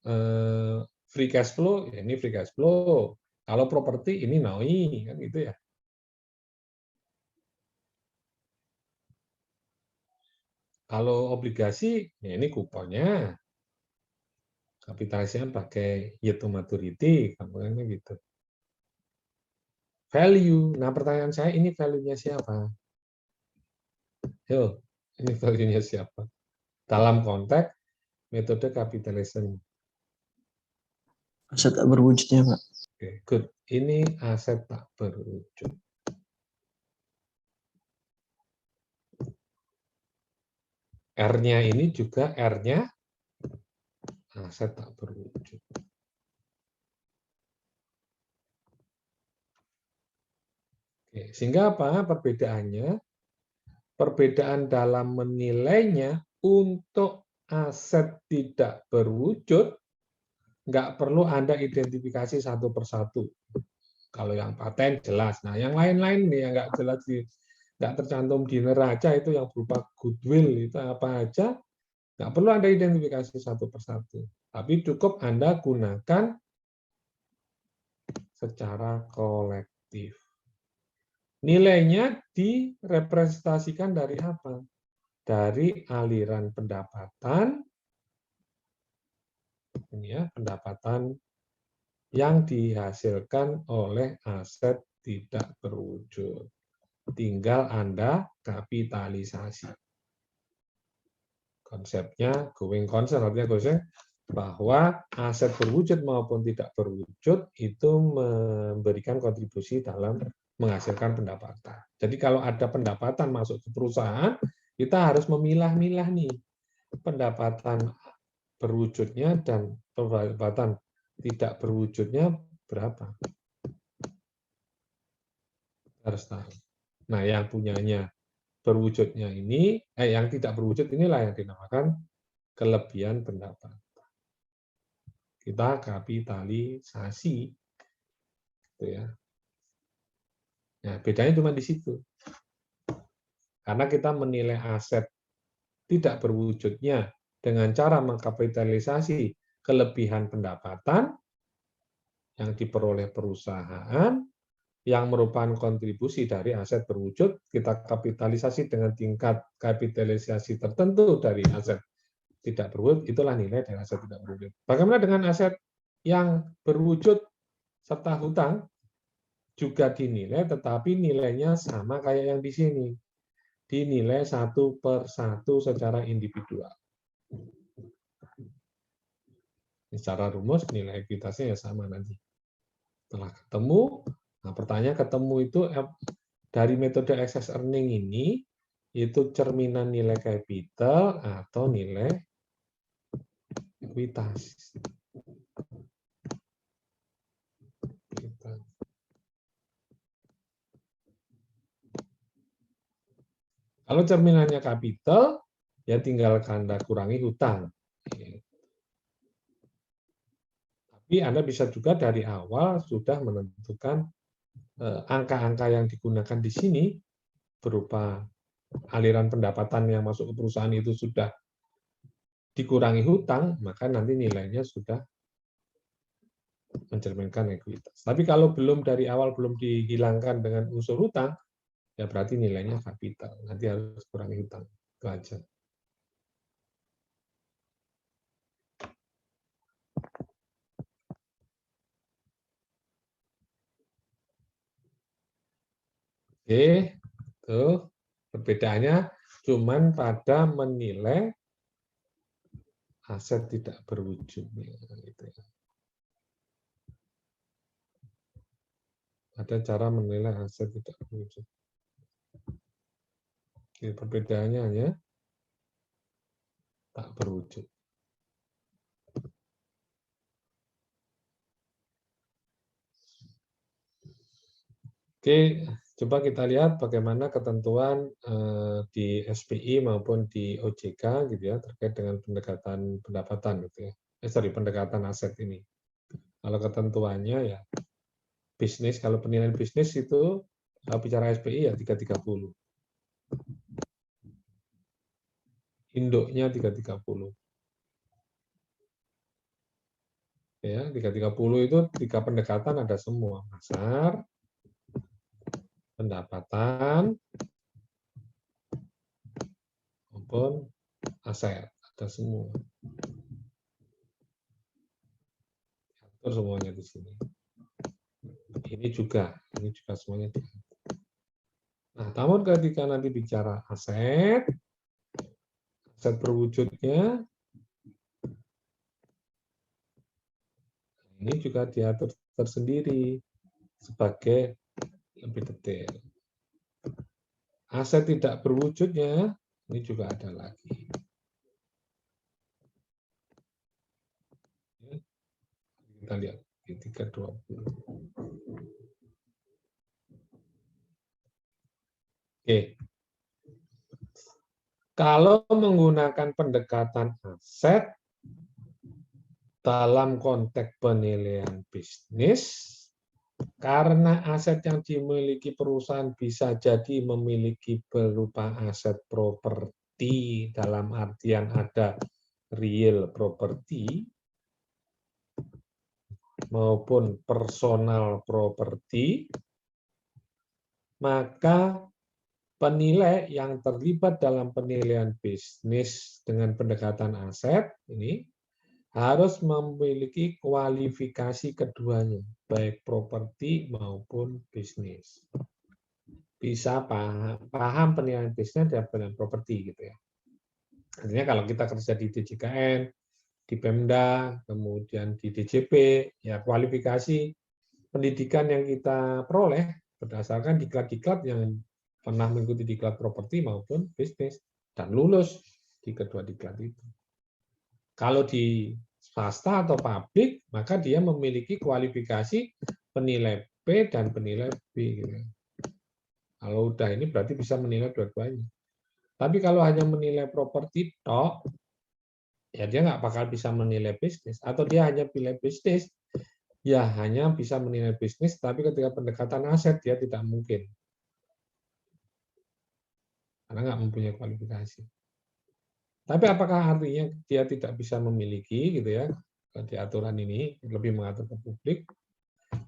free cash flow, ya ini free cash flow. Kalau properti, ini NOI. Kan gitu ya. Kalau obligasi, ya ini kuponnya. Kapitalisasinya pakai yield to maturity, kampungnya gitu. Value. Nah, pertanyaan saya, ini value-nya siapa? Yo, ini value-nya siapa? Dalam konteks metode capitalism. Aset tak berwujudnya, Pak. Oke, good. Ini aset tak berwujud. R-nya ini juga R-nya aset tak berwujud. Oke, sehingga apa perbedaannya? Perbedaan dalam menilainya untuk aset tidak berwujud, nggak perlu Anda identifikasi satu persatu. Kalau yang paten jelas. Nah, yang lain-lain nih yang nggak jelas, nggak tercantum di neraca itu yang berupa goodwill itu apa aja, nggak perlu Anda identifikasi satu persatu. Tapi cukup Anda gunakan secara kolektif. Nilainya direpresentasikan dari apa? Dari aliran pendapatan, ini ya, pendapatan yang dihasilkan oleh aset tidak berwujud. Tinggal Anda kapitalisasi. Konsepnya going concern, artinya konsep bahwa aset berwujud maupun tidak berwujud itu memberikan kontribusi dalam menghasilkan pendapatan. Jadi kalau ada pendapatan masuk ke perusahaan, kita harus memilah-milah nih pendapatan berwujudnya dan pendapatan tidak berwujudnya berapa. Harus tahu. Nah, yang punyanya berwujudnya ini, yang tidak berwujud inilah yang dinamakan kelebihan pendapatan. Kita kapitalisasi, gitu ya. Nah, bedanya cuma di situ. Karena kita menilai aset tidak berwujudnya dengan cara mengkapitalisasi kelebihan pendapatan yang diperoleh perusahaan, yang merupakan kontribusi dari aset berwujud, kita kapitalisasi dengan tingkat kapitalisasi tertentu dari aset tidak berwujud, itulah nilai dari aset tidak berwujud. Bagaimana dengan aset yang berwujud serta hutang? Juga dinilai, tetapi nilainya sama kayak yang di sini. Dinilai satu per satu secara individual. Secara rumus nilai ekuitasnya ya sama nanti. Setelah ketemu, nah pertanyaan ketemu itu dari metode excess earning ini, itu cerminan nilai capital atau nilai ekuitas. Kalau cerminannya kapital, ya tinggal Anda kurangi hutang. Tapi Anda bisa juga dari awal sudah menentukan angka-angka yang digunakan di sini berupa aliran pendapatan yang masuk ke perusahaan itu sudah dikurangi hutang, maka nanti nilainya sudah mencerminkan ekuitas. Tapi kalau belum dari awal belum dihilangkan dengan unsur hutang, ya berarti nilainya kapital. Nanti harus kurangi hutang. Itu aja. Oke, tuh perbedaannya cuman pada menilai aset tidak berwujud. Gitu ya. Ada cara menilai aset tidak berwujud. Oke, perbedaannya hanya tak berwujud. Oke, Coba kita lihat bagaimana ketentuan di SPI maupun di OJK gitu ya terkait dengan pendekatan pendapatan gitu ya. Pendekatan aset ini. Kalau ketentuannya ya bisnis, kalau penilaian bisnis itu kalau bicara SPI ya 330. Induknya 330. Ya, 330 itu 3 pendekatan ada semua. Pasar, pendapatan, maupun aset. Ada semua. Atur semuanya di sini. Ini juga semuanya diatur. Nah, namun ketika nanti bicara aset berwujudnya, ini juga diatur tersendiri sebagai lebih detail. Aset tidak berwujudnya, ini juga ada lagi. Kita lihat di 320. Oke. Kalau menggunakan pendekatan aset dalam konteks penilaian bisnis, karena aset yang dimiliki perusahaan bisa jadi memiliki berupa aset properti dalam artian ada real property maupun personal property, maka penilai yang terlibat dalam penilaian bisnis dengan pendekatan aset ini harus memiliki kualifikasi keduanya, baik properti maupun bisnis. Bisa paham penilaian bisnis dan penilaian properti gitu ya. Artinya kalau kita kerja di DJKN, di Pemda, kemudian di DJP, ya kualifikasi pendidikan yang kita peroleh berdasarkan diklat-diklat yang pernah mengikuti diklat properti maupun bisnis dan lulus di kedua diklat itu. Kalau di swasta atau pabrik, maka dia memiliki kualifikasi penilai P dan penilai B. Gitu. Kalau udah ini berarti bisa menilai dua-duanya. Tapi kalau hanya menilai properti tok, ya dia nggak bakal bisa menilai bisnis. Atau dia hanya pilih bisnis, ya hanya bisa menilai bisnis, tapi ketika pendekatan aset dia tidak mungkin. Karena nggak mempunyai kualifikasi. Tapi apakah artinya dia tidak bisa memiliki gitu ya? Di aturan ini lebih mengatur ke publik,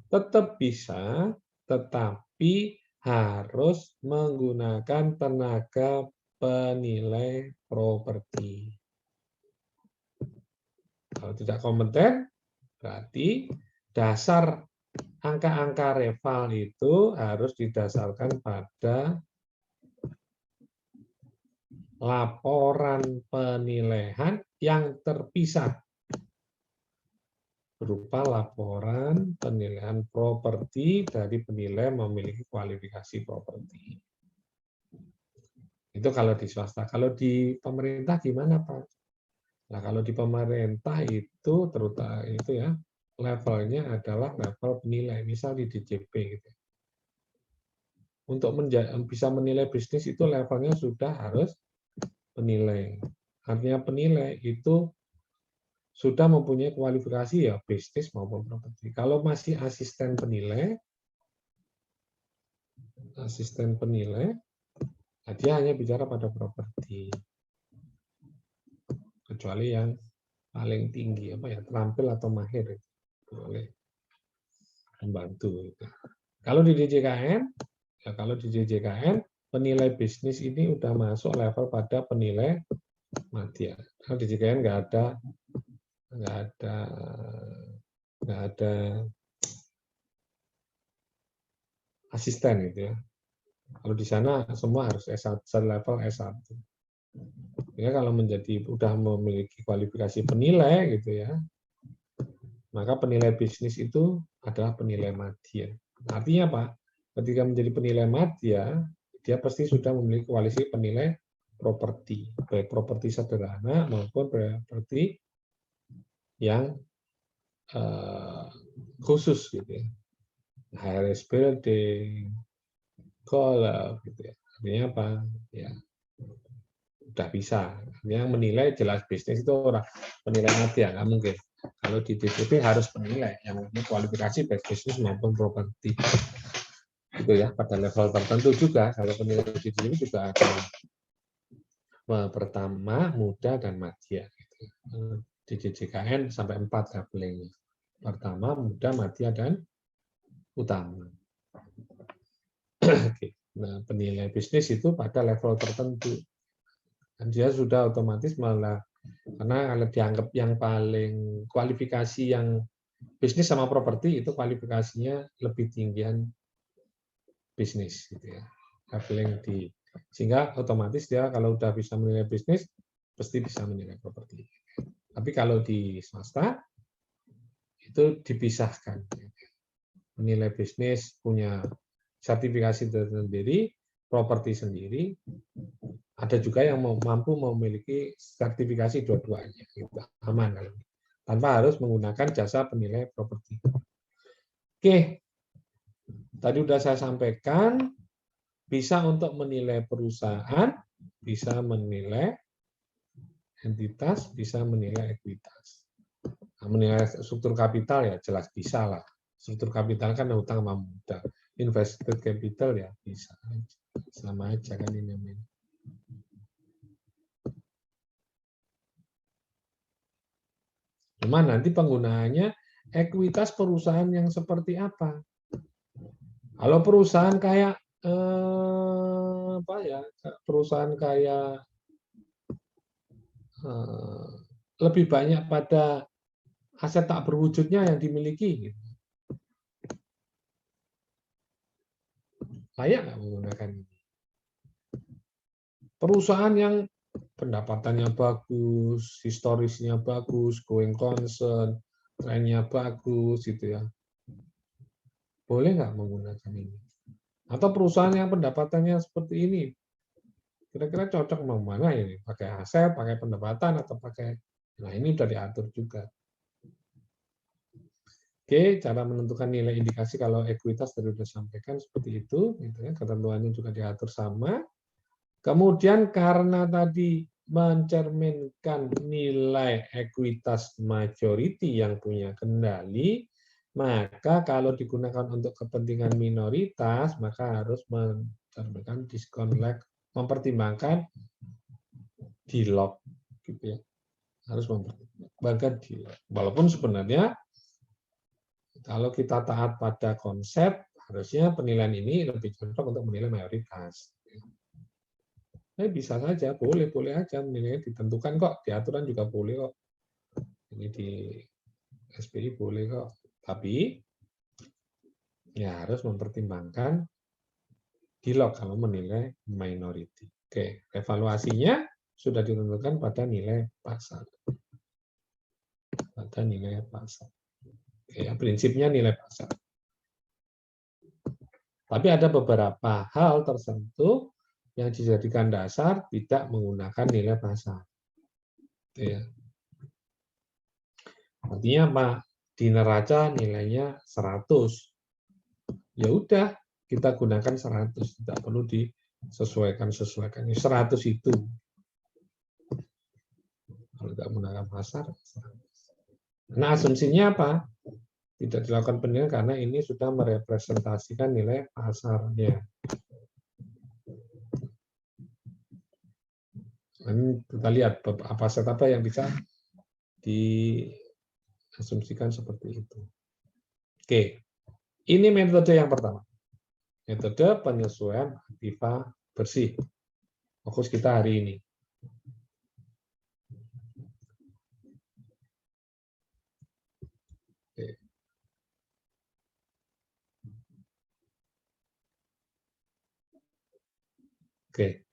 tetap bisa, tetapi harus menggunakan tenaga penilai properti. Kalau tidak kompeten, berarti dasar angka-angka reval itu harus didasarkan pada laporan penilaian yang terpisah berupa laporan penilaian properti dari penilai memiliki kualifikasi properti. Itu kalau di swasta. Kalau di pemerintah gimana, Pak? Nah, kalau di pemerintah itu terutama itu ya levelnya adalah level penilai, misal di DJP gitu. Untuk bisa menilai bisnis itu levelnya sudah harus penilai. Artinya penilai itu sudah mempunyai kualifikasi ya bisnis maupun properti. Kalau masih asisten penilai, nah dia hanya bicara pada properti. Kecuali yang paling tinggi apa ya terampil atau mahir boleh membantu. Kalau di DJKN, ya kalau di DJKN penilai bisnis ini udah masuk level pada penilai madya. Kalau di DJKN nggak ada asisten gitu ya. Kalau di sana semua harus S1, level S1. Ya kalau udah memiliki kualifikasi penilai gitu ya, maka penilai bisnis itu adalah penilai madya. Artinya apa? Ketika menjadi penilai madya, dia pasti sudah memiliki kualifikasi penilai properti, baik properti sederhana maupun properti yang khusus gitu ya. High-rise building, Kalau gitu ya. Artinya apa? Ya, udah bisa. Yang menilai jelas bisnis itu orang penilaian mati ya, nggak mungkin. Kalau di DPP harus penilai yang kualifikasi baik bisnis maupun properti. Gitu ya, pada level tertentu juga. Kalau penilai di sini juga ada pertama, muda, dan madya. Gitu. Di JJKN sampai 4 levelingnya. Pertama, muda, madya, dan utama. Oke. Nah, penilai bisnis itu pada level tertentu. Dan dia sudah otomatis malah, karena kalau dianggap yang paling kualifikasi yang bisnis sama properti itu kualifikasinya lebih tinggian bisnis gitu ya. Leveling di sehingga otomatis dia kalau udah bisa menilai bisnis pasti bisa menilai properti. Tapi kalau di swasta itu dipisahkan. Menilai bisnis punya sertifikasi tersendiri, properti sendiri. Ada juga yang mampu memiliki sertifikasi dua-duanya. Itu aman kalau tanpa harus menggunakan jasa penilai properti. Oke, tadi sudah saya sampaikan, bisa untuk menilai perusahaan, bisa menilai entitas, bisa menilai ekuitas. Nah, menilai struktur kapital ya jelas bisa lah. Struktur kapital kan hutang sama modal. Invested capital ya bisa. Sama aja kan ini namanya. Cuma nanti penggunaannya ekuitas perusahaan yang seperti apa? Kalau perusahaan kayak apa ya? Perusahaan kayak lebih banyak pada aset tak berwujudnya yang dimiliki. Gitu. Layak nggak menggunakan ini? Perusahaan yang pendapatannya bagus, historisnya bagus, going concern, trennya bagus, gitu ya. Boleh nggak menggunakan ini? Atau perusahaan yang pendapatannya seperti ini, kira-kira cocok mau mana ini? Pakai aset, pakai pendapatan, atau pakai... Nah, ini sudah diatur juga. Oke, cara menentukan nilai indikasi kalau ekuitas tadi sudah sampaikan seperti itu, gitu ya. Ketentuannya juga diatur sama. Kemudian karena tadi mencerminkan nilai ekuitas majority yang punya kendali, maka kalau digunakan untuk kepentingan minoritas, maka harus mencerminkan diskon lag, mempertimbangkan D-log, gitu ya. Harus mempertimbangkan D-log. Walaupun sebenarnya kalau kita taat pada konsep, harusnya penilaian ini lebih cocok untuk menilai mayoritas. Bisa saja, boleh aja menilai ditentukan kok, di aturan juga boleh kok. Ini di SPI boleh kok. Tapi ya harus mempertimbangkan D-log kalau menilai minority. Oke, evaluasinya sudah ditentukan pada nilai pasar. Pada nilai pasar. Oke, ya, prinsipnya nilai pasar. Tapi ada beberapa hal tertentu yang dijadikan dasar tidak menggunakan nilai pasar. Ya. Artinya apa? Di neraca nilainya 100. Ya udah, kita gunakan 100. Tidak perlu disesuaikan. 100 itu. Kalau tidak menggunakan pasar, 100. Nah, asumsinya apa? Tidak dilakukan penilaian karena ini sudah merepresentasikan nilai pasarnya. Ini kita lihat apa aset apa yang bisa diasumsikan seperti itu. Oke, ini metode yang pertama. Metode penyesuaian aktiva bersih. Fokus kita hari ini. Oke.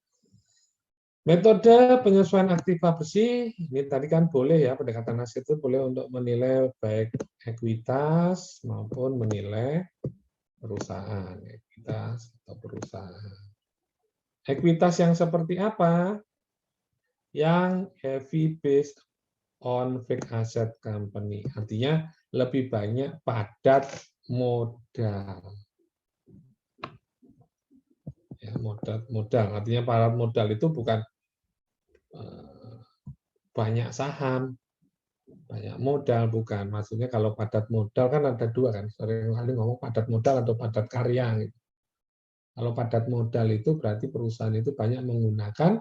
Metode penyesuaian aktiva bersih, ini tadi kan boleh ya, pendekatan aset itu boleh untuk menilai baik ekuitas maupun menilai perusahaan. Ekuitas atau perusahaan. Ekuitas yang seperti apa? Yang heavy based on fixed asset company. Artinya lebih banyak padat modal. modal. Artinya padat modal itu bukan banyak saham, banyak modal, bukan. Maksudnya kalau padat modal kan ada dua kan. Sering kali ngomong padat modal atau padat karya. Gitu. Kalau padat modal itu berarti perusahaan itu banyak menggunakan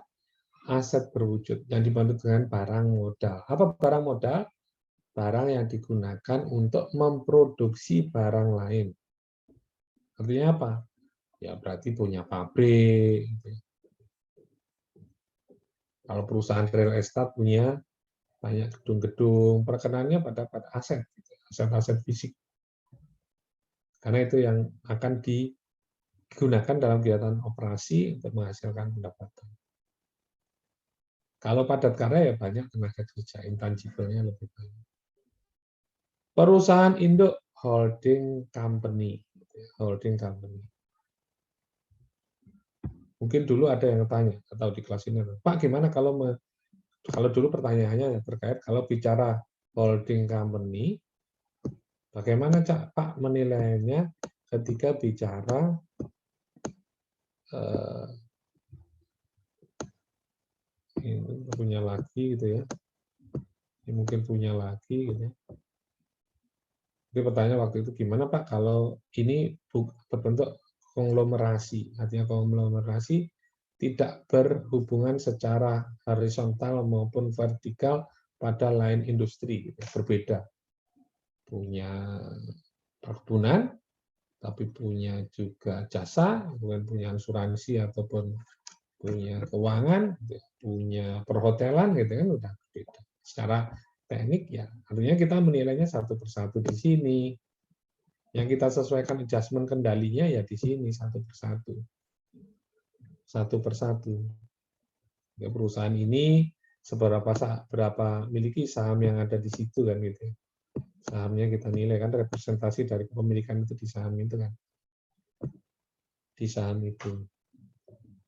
aset berwujud yang dibantu dengan barang modal. Apa barang modal? Barang yang digunakan untuk memproduksi barang lain. Artinya apa? Ya berarti punya pabrik. Kalau perusahaan real estate punya banyak gedung-gedung, perkenannya pada aset, aset-aset fisik. Karena itu yang akan digunakan dalam kegiatan operasi untuk menghasilkan pendapatan. Kalau padat karya ya banyak tenaga kerja, intangible-nya lebih banyak. Perusahaan induk holding company. Holding company. Mungkin dulu ada yang tanya, atau di kelas ini, Pak gimana kalau dulu pertanyaannya terkait kalau bicara holding company, bagaimana Pak menilainya ketika bicara ini punya lagi gitu ya, ini mungkin punya lagi gitu ya. Jadi pertanyaan waktu itu gimana Pak kalau ini berbentuk konglomerasi, artinya konglomerasi tidak berhubungan secara horizontal maupun vertikal pada lain industri, gitu, berbeda. Punya perkebunan, tapi punya juga jasa, bukan punya asuransi ataupun punya keuangan, punya perhotelan, gitu kan udah berbeda. Secara teknik ya, artinya kita menilainya satu persatu di sini. Yang kita sesuaikan adjustment kendalinya ya di sini satu persatu. Satu persatu. Ya, perusahaan ini berapa miliki saham yang ada di situ kan gitu. Sahamnya kita nilai kan representasi dari kepemilikan itu di saham itu kan. Di saham itu.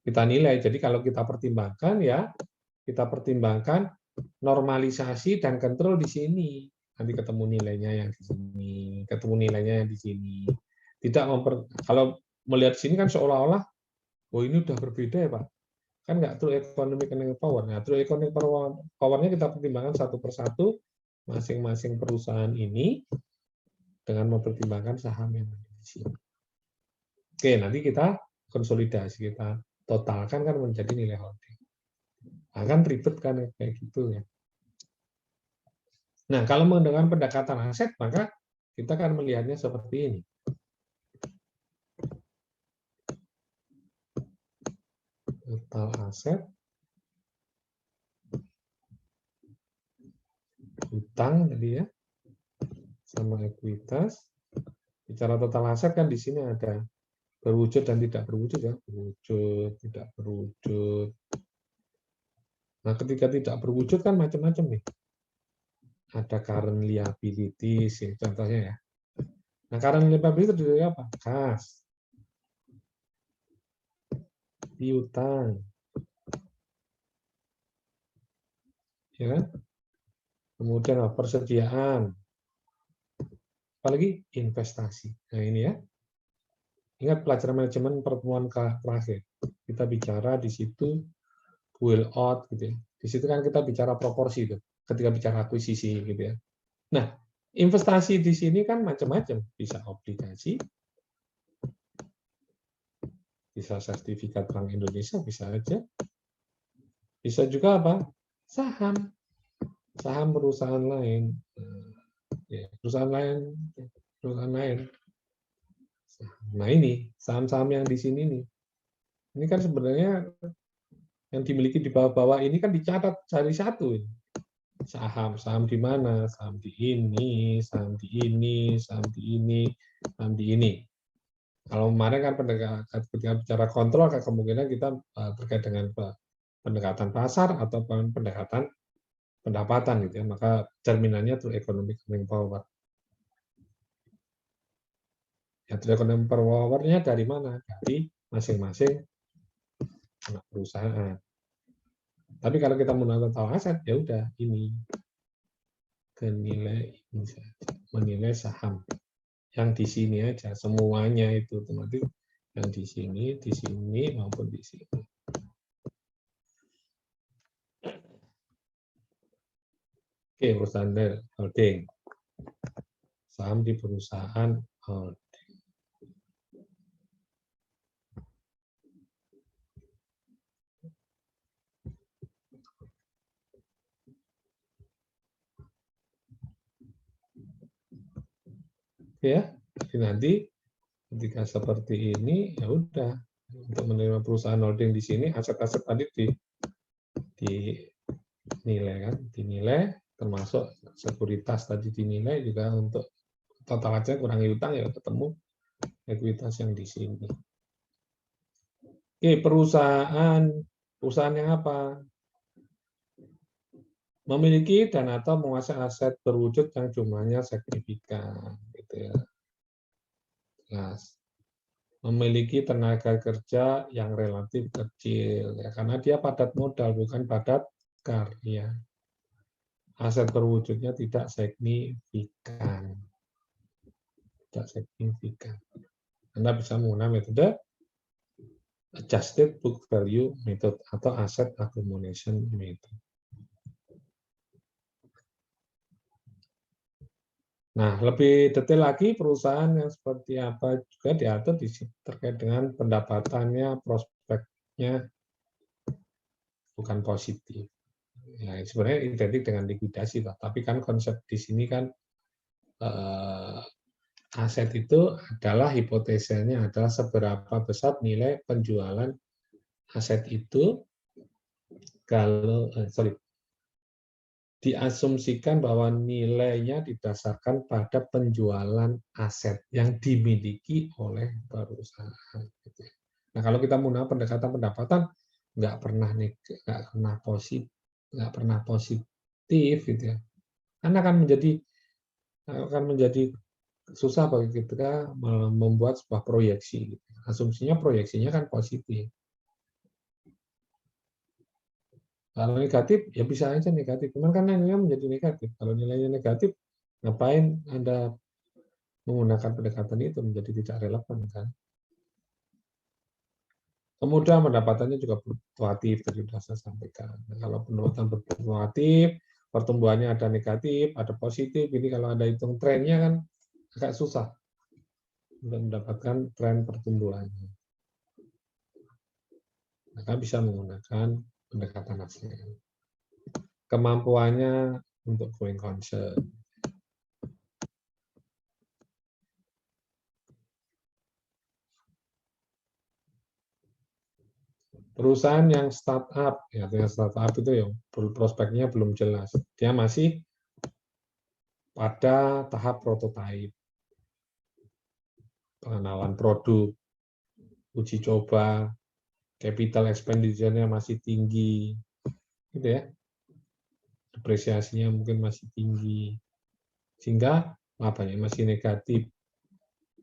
Kita nilai. Jadi kalau kita pertimbangkan ya kita pertimbangkan normalisasi dan kontrol di sini. Nanti ketemu nilainya yang di sini, ketemu nilainya yang di sini. Tidak kalau melihat sini kan seolah-olah, oh ini udah berbeda ya Pak. Kan nggak true economic power. Nah, true economic power-nya kita pertimbangkan satu persatu masing-masing perusahaan ini dengan mempertimbangkan saham yang ada di sini. Oke, nanti kita konsolidasi, kita totalkan kan menjadi nilai holding. Akan ribet kan kayak gitu ya. Nah, kalau menggunakan pendekatan aset, maka kita akan melihatnya seperti ini. Total aset, hutang tadi ya, sama ekuitas. Bicara total aset kan di sini ada berwujud dan tidak berwujud ya, berwujud, tidak berwujud. Nah, ketika tidak berwujud kan macam-macam nih. Ada current liabilities, ya, contohnya ya. Nah, current liabilities itu dari apa? Kas, piutang, ya kan? Kemudian persediaan, apalagi investasi. Nah ini ya, ingat pelajaran manajemen pertemuan terakhir. Kita bicara di situ will out, gitu ya. Di situ kan kita bicara proporsi itu, ketika bicara akuisisi, gitu ya. Nah, investasi di sini kan macam-macam, bisa obligasi, bisa sertifikat Bank Indonesia, bisa aja. Bisa juga apa? Saham. Saham perusahaan lain. Ya, perusahaan lain. Nah ini, saham-saham yang di sini nih. Ini kan sebenarnya yang dimiliki di bawah-bawah ini kan dicatat cari satu. Saham di mana? Saham di ini, saham di ini, saham di ini, saham di ini. Kalau kemarin kan ketika bicara kontrol, kemungkinan kita terkait dengan pendekatan pasar atau pendekatan pendapatan gitu ya. Maka cerminannya itu economic power. Ya, economic power-nya dari mana? Dari masing-masing anak perusahaan. Tapi kalau kita menggunakan total aset, ya udah ini ke nilai ini saja, menilai saham yang di sini aja semuanya itu otomatis Yang di sini maupun di sini. Oke, perusahaan holding. Saham di perusahaan holding. Ya, jadi nanti ketika seperti ini ya udah, untuk menerima perusahaan holding di sini aset-aset tadi dinilai kan, dinilai termasuk sekuritas tadi dinilai juga untuk total aja kurangi utang ya ketemu ekuitas yang di sini. Oke, perusahaan yang apa? Memiliki dan atau menguasai aset berwujud yang jumlahnya signifikan, gitu ya. Jelas. Memiliki tenaga kerja yang relatif kecil, ya, karena dia padat modal bukan padat karya. Aset berwujudnya tidak signifikan. Tidak signifikan. Anda bisa menggunakan metode adjusted book value method atau asset accumulation method. Nah, lebih detail lagi perusahaan yang seperti apa juga diatur di sini terkait dengan pendapatannya, prospeknya bukan positif. Ya, sebenarnya identik dengan likuidasi, tapi kan konsep di sini kan aset itu adalah hipotesanya adalah seberapa besar nilai penjualan aset itu kalau diasumsikan bahwa nilainya didasarkan pada penjualan aset yang dimiliki oleh perusahaan. Nah, kalau kita menggunakan pendekatan pendapatan, nggak pernah positif, gitu ya. Karena akan menjadi susah bagi kita membuat sebuah proyeksi. Asumsinya proyeksinya kan positif. Kalau negatif, ya bisa aja negatif. Cuman kan nilainya menjadi negatif. Kalau nilainya negatif, ngapain Anda menggunakan pendekatan itu menjadi tidak relevan, kan? Kemudian pendapatannya juga fluktuatif, tadi sudah saya sampaikan. Nah, kalau pendapatan berfluktuatif, pertumbuhannya ada negatif, ada positif. Ini kalau Anda hitung trennya kan agak susah untuk mendapatkan tren pertumbuhannya. Maka bisa menggunakan pendekatan aset. Kemampuannya untuk going concern. Perusahaan yang startup, ya, startup itu yang prospeknya belum jelas. Dia masih pada tahap prototipe, pengenalan produk, uji coba, capital expenditure-nya masih tinggi, gitu ya. Depresiasinya mungkin masih tinggi, sehingga labanya masih negatif,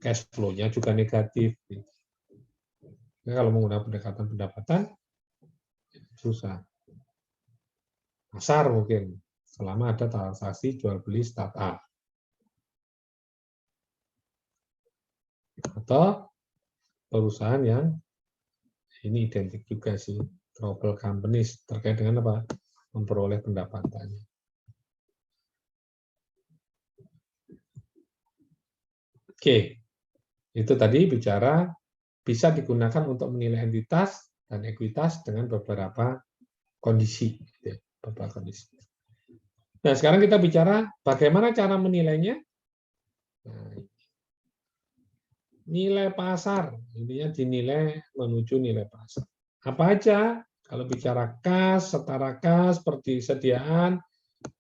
cash flow-nya juga negatif. Nah, kalau menggunakan pendekatan pendapatan, susah. Pasar mungkin, selama ada transaksi jual beli startup. Atau perusahaan yang ini identik juga sih, trouble companies, terkait dengan apa? Memperoleh pendapatannya. Oke, itu tadi bicara bisa digunakan untuk menilai entitas dan ekuitas dengan beberapa kondisi. Beberapa kondisi. Nah, sekarang kita bicara bagaimana cara menilainya. Nah, nilai pasar, intinya dinilai menuju nilai pasar. Apa aja? Kalau bicara kas, setara kas, persediaan,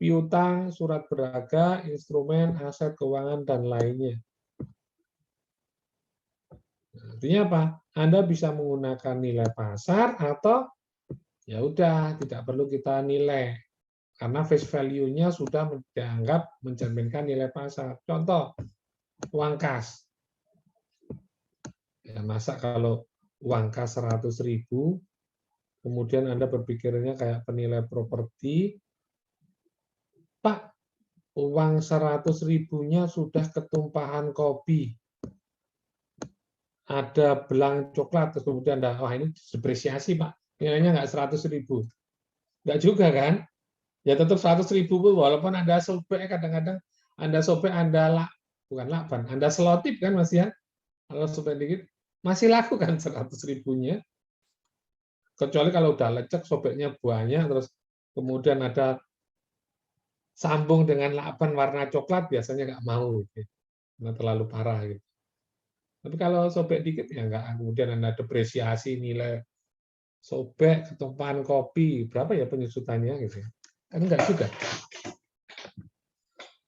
piutang, surat berharga, instrumen, aset keuangan, dan lainnya. Artinya apa? Anda bisa menggunakan nilai pasar atau ya udah tidak perlu kita nilai karena face value-nya sudah dianggap mencerminkan nilai pasar. Contoh, uang kas. Ya, masa kalau uang kas 100.000, kemudian Anda berpikirnya kayak penilai properti, Pak, uang 100.000-nya sudah ketumpahan kopi. ada belang coklat, terus kemudian ada, wah ini depresiasi Pak, nilainya nggak 100.000. Nggak juga kan? Ya tetap 100.000 walaupun Anda sobek, kadang-kadang Anda sobek, bukan lakban, Anda selotip kan Mas ya? Kalau sobek dikit, masih laku kan 100.000-nya. Kecuali kalau udah lecek, sobeknya banyak, terus kemudian ada sambung dengan lakban warna coklat, biasanya nggak mau, gitu. Karena terlalu parah gitu. Tapi kalau sobek dikit ya nggak, kemudian Anda depresiasi nilai sobek, ketumpahan kopi, berapa ya penyusutannya gitu. Kan enggak juga.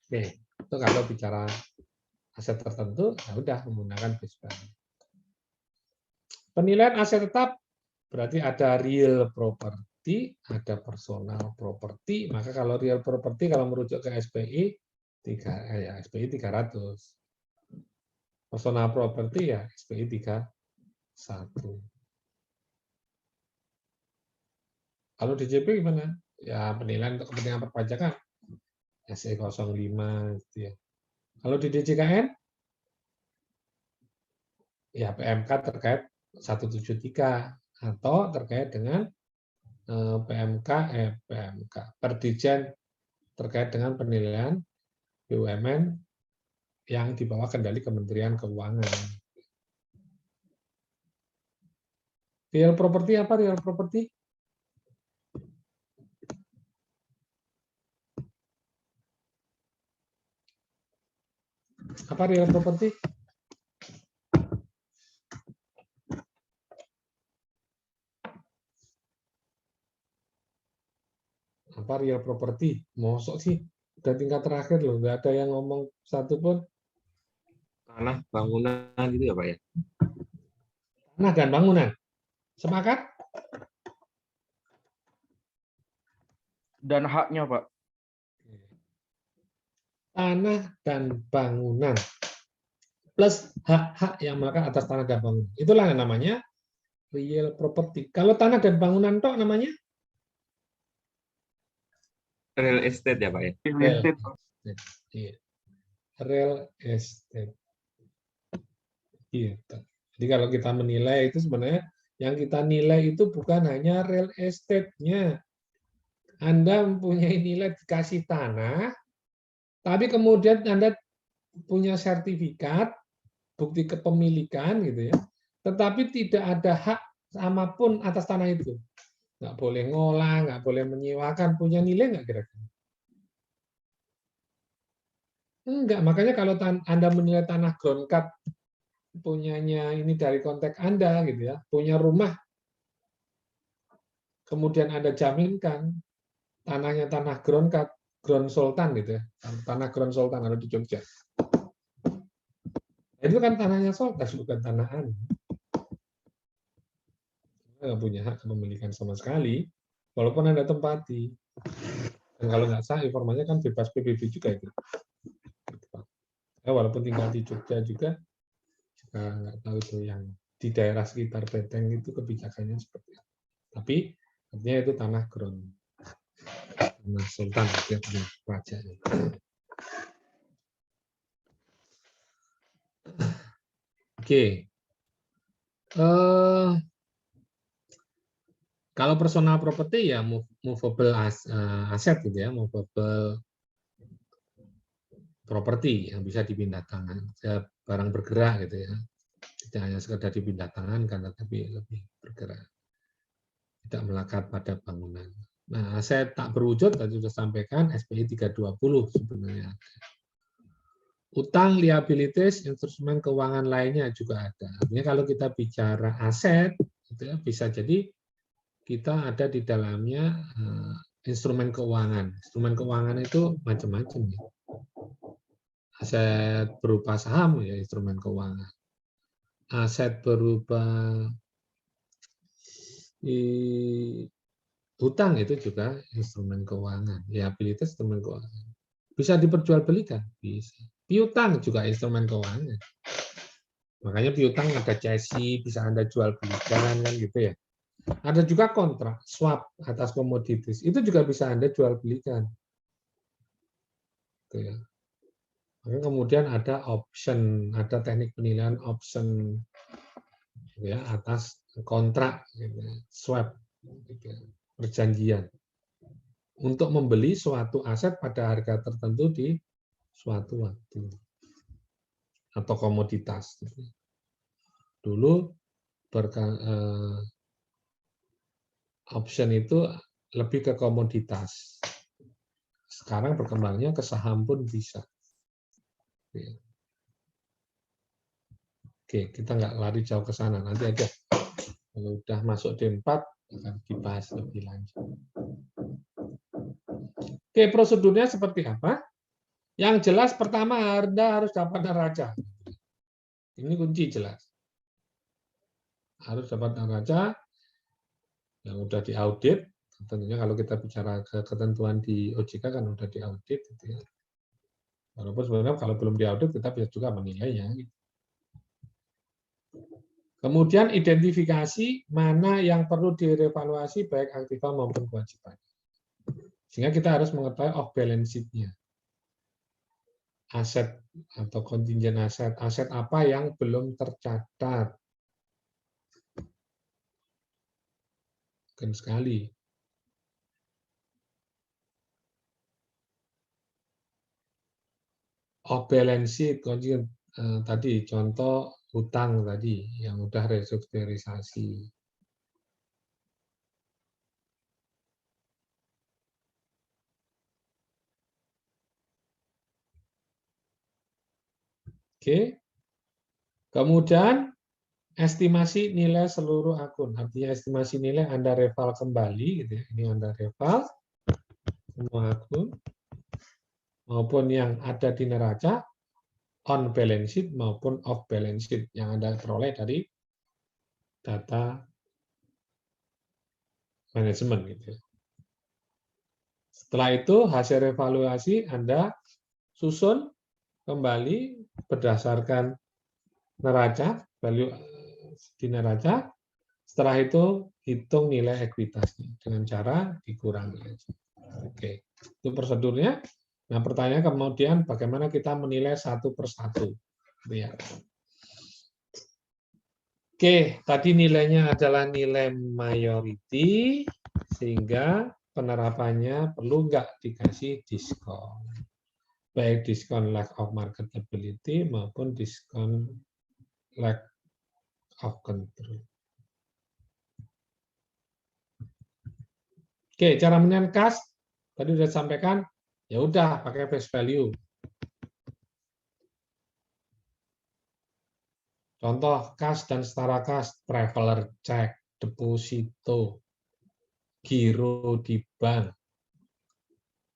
Oke, itu kalau bicara aset tertentu, ya udah menggunakan base value. Penilaian aset tetap berarti ada real property, ada personal property. Maka kalau real property, kalau merujuk ke SPI, SPI 300. Personal property ya SPI 31. Kalau DJP gimana? Ya penilaian untuk kepentingan perpajakan SE 05 gitu ya. Kalau di DJKN ya PMK terkait 173 atau terkait dengan PMK Perdijen terkait dengan penilaian BUMN yang di bawah kendali Kementerian Keuangan. Real property apa real property? Apa real property? Apa real property? Mosok sih? Udah tingkat terakhir loh, nggak ada yang ngomong satu pun. Tanah, bangunan gitu ya Pak ya? Tanah dan bangunan. Sepakat? Dan haknya, Pak. Tanah dan bangunan. Plus hak-hak yang melekat atas tanah dan bangunan. Itulah yang namanya real property. Kalau tanah dan bangunan toh namanya? Real estate ya Pak ya? Real estate. Iya. Real estate. Gitu. Jadi kalau kita menilai itu sebenarnya yang kita nilai itu bukan hanya real estate-nya. Anda mempunyai nilai dikasih tanah, tapi kemudian Anda punya sertifikat, bukti kepemilikan gitu ya, tetapi tidak ada hak sama pun atas tanah itu. Nggak boleh ngolah, nggak boleh menyewakan, punya nilai nggak kira-kira? Enggak, makanya kalau Anda menilai tanah ground cut punyanya ini dari konteks Anda gitu ya, punya rumah, kemudian Anda jaminkan tanahnya tanah ground cut, ground sultan gitu ya, tanah ground sultan ada di Jogja. Itu kan tanahnya sultan, bukan tanah Anda. Anda nggak punya hak kepemilikan sama sekali, walaupun Anda tempati. Dan kalau nggak sah, informasinya kan bebas PBB juga itu. Walaupun tinggal di Jogja juga nggak tahu itu yang di daerah sekitar Beteng itu kebijakannya seperti apa. Tapi artinya itu tanah ground, tanah sultan, tanah raja. Oke. Kalau personal property ya movable aset gitu ya, movable property yang bisa dipindah tangan, barang bergerak gitu ya. Tidak hanya sekedar dipindah tangan kan, tetapi lebih bergerak. Tidak melekat pada bangunan. Nah, aset tak berwujud tadi sudah sampaikan SPI 320 sebenarnya. Utang, liabilities, instrumen keuangan lainnya juga ada. Artinya kalau kita bicara aset, gitu ya, bisa jadi kita ada di dalamnya instrumen keuangan. Instrumen keuangan itu macam-macam. Ya. Aset berupa saham, ya instrumen keuangan. Aset berupa hutang itu juga instrumen keuangan. Liabilitas instrumen keuangan. Bisa diperjualbelikan? Bisa. Piutang juga instrumen keuangan. Makanya piutang ada cesi, bisa Anda jual belikan kan gitu ya. Ada juga kontrak swap atas komoditis, itu juga bisa Anda jual belikan. Gitu ya. Kemudian ada option, ada teknik penilaian option ya atas kontrak, gitu, swap, gitu, perjanjian untuk membeli suatu aset pada harga tertentu di suatu waktu atau komoditas. Dulu option itu lebih ke komoditas. Sekarang berkembangnya ke saham pun bisa. Oke, kita nggak lari jauh ke sana. Nanti aja kalau udah masuk D4 akan dibahas lebih lanjut. Oke, prosedurnya seperti apa? Yang jelas pertama Anda harus dapat neraca. Ini kunci jelas. Harus dapat neraca yang udah diaudit. Tentunya kalau kita bicara ketentuan di OJK kan udah diaudit. Gitu ya. Walaupun sebenarnya kalau belum diaudit kita bisa juga menilainya. Kemudian identifikasi mana yang perlu direvaluasi baik aktiva maupun kewajiban. Sehingga kita harus mengetahui off balance sheet-nya. Aset atau kontingen aset. Aset apa yang belum tercatat. Mungkin sekali. Off balance sheet, kontingen tadi contoh hutang tadi yang udah restrukturisasi. Oke. Kemudian estimasi nilai seluruh akun. Artinya estimasi nilai Anda reval kembali gitu ya. Ini Anda reval semua akun maupun yang ada di neraca on balance sheet maupun off balance sheet yang Anda peroleh dari data manajemen gitu. Setelah itu hasil evaluasi Anda susun kembali berdasarkan neraca, value di neraca. Setelah itu hitung nilai ekuitasnya dengan cara dikurangi. Oke, itu prosedurnya. Nah, pertanyaan kemudian bagaimana kita menilai satu persatu. Lihat. Oke, tadi nilainya adalah nilai mayority, sehingga penerapannya perlu nggak dikasih diskon. Baik diskon lack of marketability maupun diskon lack of control. Oke, cara menentukan kas tadi sudah sampaikan, ya udah pakai face value. Contoh kas dan setara kas, traveler check, deposito, giro di bank.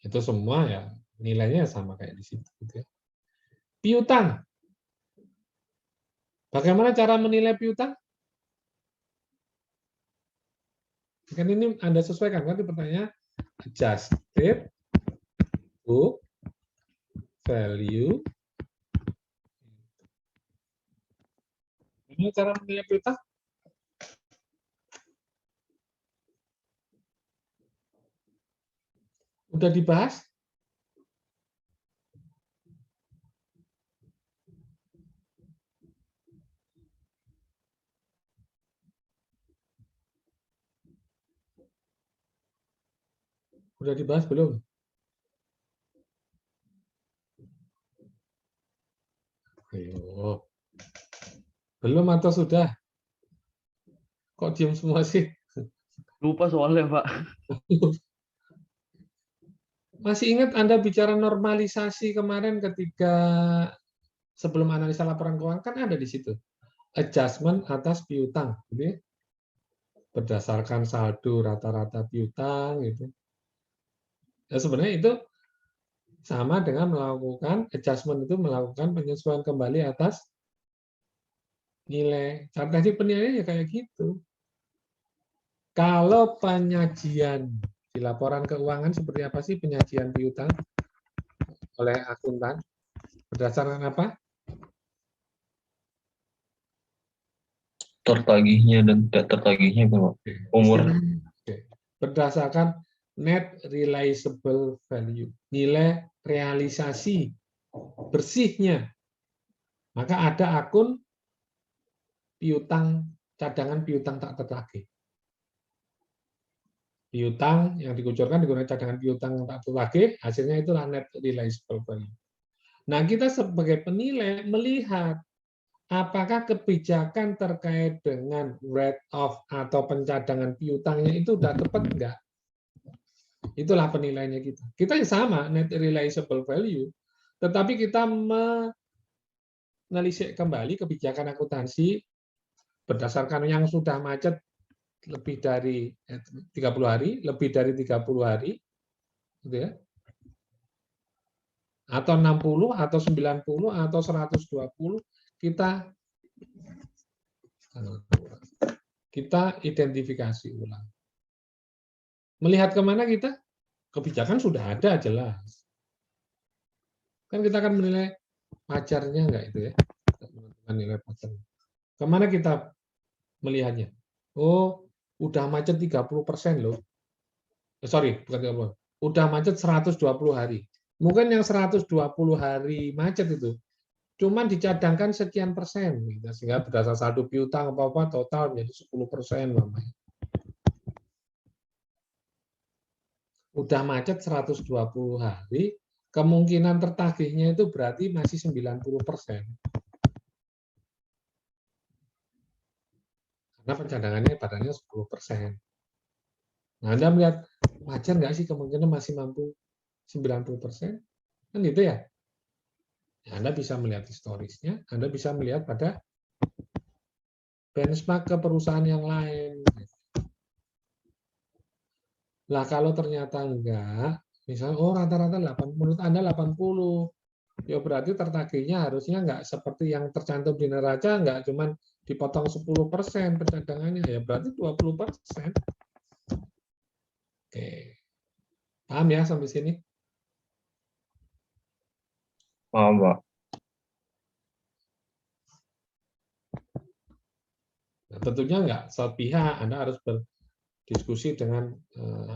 Itu semua ya nilainya sama kayak di situ gitu ya. Piutang. Bagaimana cara menilai piutang? Kan ini Anda sesuaikan kan pertanyaan adjusted book value. Ini cara menilai piutang? Udah dibahas? Udah dibahas belum? Ayo. Belum atau sudah? Kok diam semua sih? Lupa soalnya, Pak. Masih ingat Anda bicara normalisasi kemarin ketika sebelum analisa laporan keuangan kan ada di situ. Adjustment atas piutang. Gitu ya. Berdasarkan saldo rata-rata piutang. Gitu. Ya, sebenarnya itu sama dengan melakukan adjustment itu melakukan penyesuaian kembali atas nilai. Cara teknik penilaiannya ya kayak gitu. Kalau penyajian di laporan keuangan seperti apa sih penyajian piutang oleh akuntan? Berdasarkan apa? Tertagihnya dan tidak tertagihnya Pak. Umur. Berdasarkan net realizable value, nilai realisasi bersihnya. Maka ada akun piutang cadangan piutang tak tertagih. Piutang yang dikucurkan digunakan cadangan piutang tak tertagih, hasilnya itulah net realizable value. Nah, kita sebagai penilai melihat apakah kebijakan terkait dengan rate off atau pencadangan piutangnya itu sudah tepat enggak? Itulah penilaiannya kita. Kita yang sama, net realizable value, tetapi kita menelisik kembali kebijakan akuntansi berdasarkan yang sudah macet lebih dari 30 hari, lebih dari 30 hari, gitu ya. Atau 60, atau 90, atau 120, kita identifikasi ulang. Melihat kemana kita? Kebijakan sudah ada, jelas. Kan kita akan menilai pacarnya enggak itu ya, menentukan nilai pacar. Kemana kita melihatnya? Oh, udah macet 30% loh. Sorry, bukan 30. Udah macet 120 hari. Mungkin yang 120 hari macet itu cuman dicadangkan sekian persen, gitu. Sehingga berdasar saldo piutang apa-apa total menjadi 10% namanya. Udah macet 120 hari, kemungkinan tertagihnya itu berarti masih 90%. Karena pencadangannya badannya 10%. Nah, Anda melihat wajar nggak sih kemungkinan masih mampu 90%? Kan gitu ya? Anda bisa melihat historisnya, Anda bisa melihat pada benchmark ke perusahaan yang lain. Lah kalau ternyata enggak, misalnya oh rata-rata 80, menurut Anda 80, ya berarti tertagihnya harusnya enggak seperti yang tercantum di neraca, enggak cuman dipotong 10% pencadangannya, ya berarti 20%. Oke. Paham ya sampai sini? Paham, Pak. Nah, tentunya enggak sepihak, Anda harus berdiskusi dengan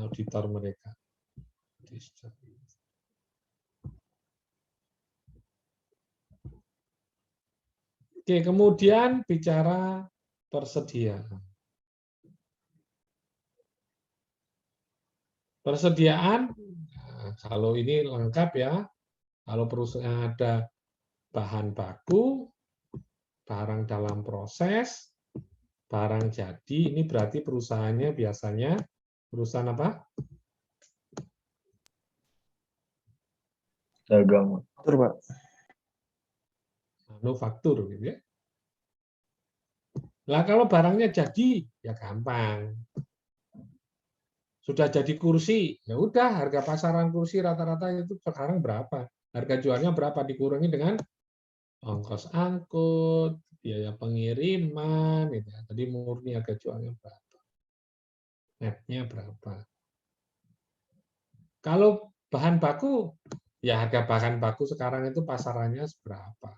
auditor mereka. Oke, kemudian bicara persediaan. Persediaan, nah, kalau ini lengkap ya, kalau perusahaan ada bahan baku, barang dalam proses, barang jadi, ini berarti perusahaannya biasanya perusahaan apa? Dagang. Betul, Pak. Manufaktur, gitu ya. Lah kalau barangnya jadi, ya gampang. Sudah jadi kursi, ya udah harga pasaran kursi rata-rata itu sekarang berapa? Harga jualnya berapa dikurangi dengan ongkos angkut, biaya pengiriman, gitu ya. Tadi murni harga jualnya berapa? Netnya berapa? Kalau bahan baku, ya harga bahan baku sekarang itu pasarannya seberapa?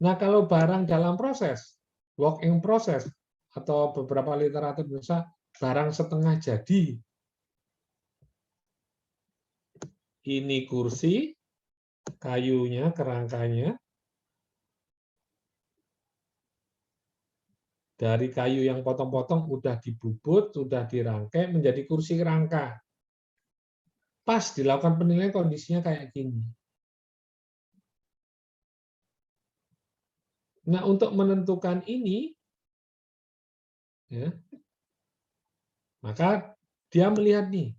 Nah, kalau barang dalam proses, work in process, atau beberapa literatur Indonesia, barang setengah jadi. Ini kursi, kayunya, kerangkanya. Dari kayu yang potong-potong, udah dibubut, sudah dirangkai, menjadi kursi rangka. Pas dilakukan penilaian kondisinya kayak gini. Nah, untuk menentukan ini, ya, maka dia melihat nih,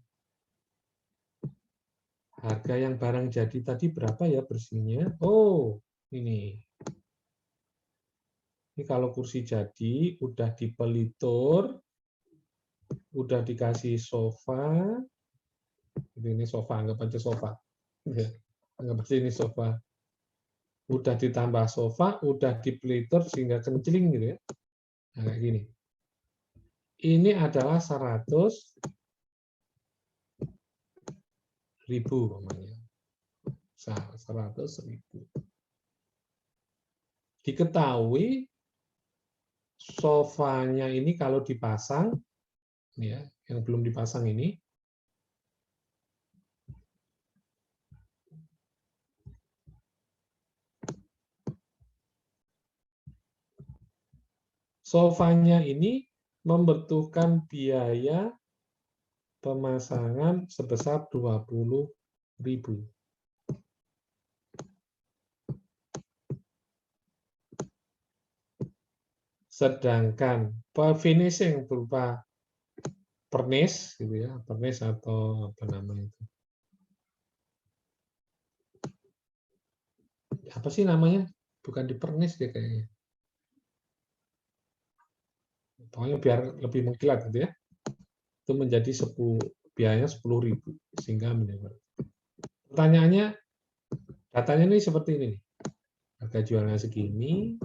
harga yang barang jadi tadi berapa ya bersihnya? Oh, ini. Ini kalau kursi jadi, udah dipelitur, udah dikasih sofa, ini sofa, anggap aja sofa. Anggap aja ini sofa. Udah ditambah sofa, udah dipelitur sehingga kencling gitu ya. Nah, kayak gini. Ini adalah 100.000 namanya. 100.000. Diketahui sofanya ini kalau dipasang, ya, yang belum dipasang ini, sofanya ini membutuhkan biaya pemasangan sebesar 20.000. Sedangkan finishing berupa pernis, gitu ya, pernis atau apa namanya itu? Apa sih namanya? Bukan di pernis ya kayaknya. Pokoknya biar lebih mengkilat gitu ya. Itu menjadi biayanya 10.000 sehingga menjadi. Pertanyaannya, datanya ini seperti ini nih. Harga jualnya segini,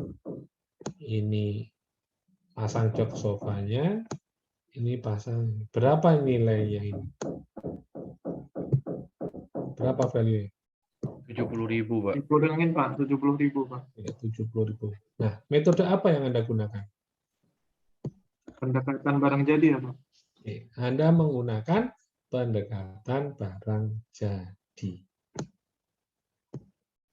ini pasang jok sofanya, ini pasang berapa nilainya ini? Berapa value-nya? 70.000, Pak. Dikurangin Pak, 70.000 Pak. Ya, 70.000. Nah, metode apa yang Anda gunakan? Pendekatan barang jadi ya Pak. Oke, Anda menggunakan pendekatan barang jadi.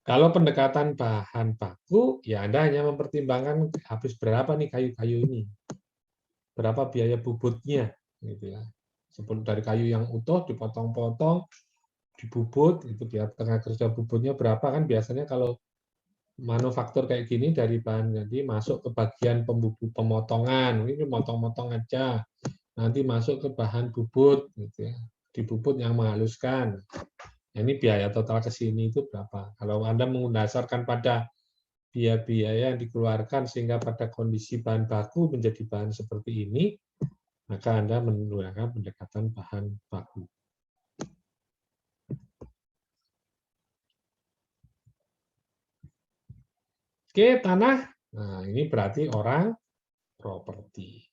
Kalau pendekatan bahan baku, ya Anda hanya mempertimbangkan habis berapa nih kayu-kayu ini. Berapa biaya bubutnya, gitu ya. Sebelum dari kayu yang utuh dipotong-potong, dibubut, itu biar tengah kerja bubutnya berapa kan biasanya kalau manufaktur kayak gini dari bahan jadi masuk ke bagian pemotongan, ini motong-motong aja, nanti masuk ke bahan bubut, gitu ya. Dibubut yang menghaluskan. Nah, ini biaya total ke sini itu berapa? Kalau Anda mendasarkan pada biaya-biaya yang dikeluarkan sehingga pada kondisi bahan baku menjadi bahan seperti ini, maka Anda menggunakan pendekatan bahan baku. Oke, tanah. Nah, ini berarti orang properti.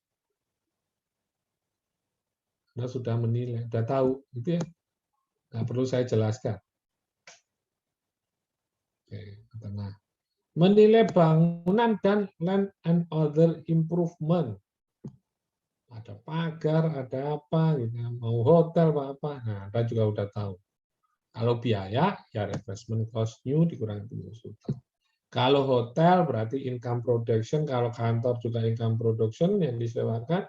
Anda sudah menilai, sudah tahu, gitu ya. Nggak perlu saya jelaskan. Oke, tanah. Menilai bangunan dan land and other improvement. Ada pagar, ada apa, gitu. Mau hotel, apa. Nah, Anda juga udah tahu. Kalau biaya, ya replacement cost new dikurangi 3 juta. Kalau hotel berarti income production, kalau kantor juga income production yang disewakan,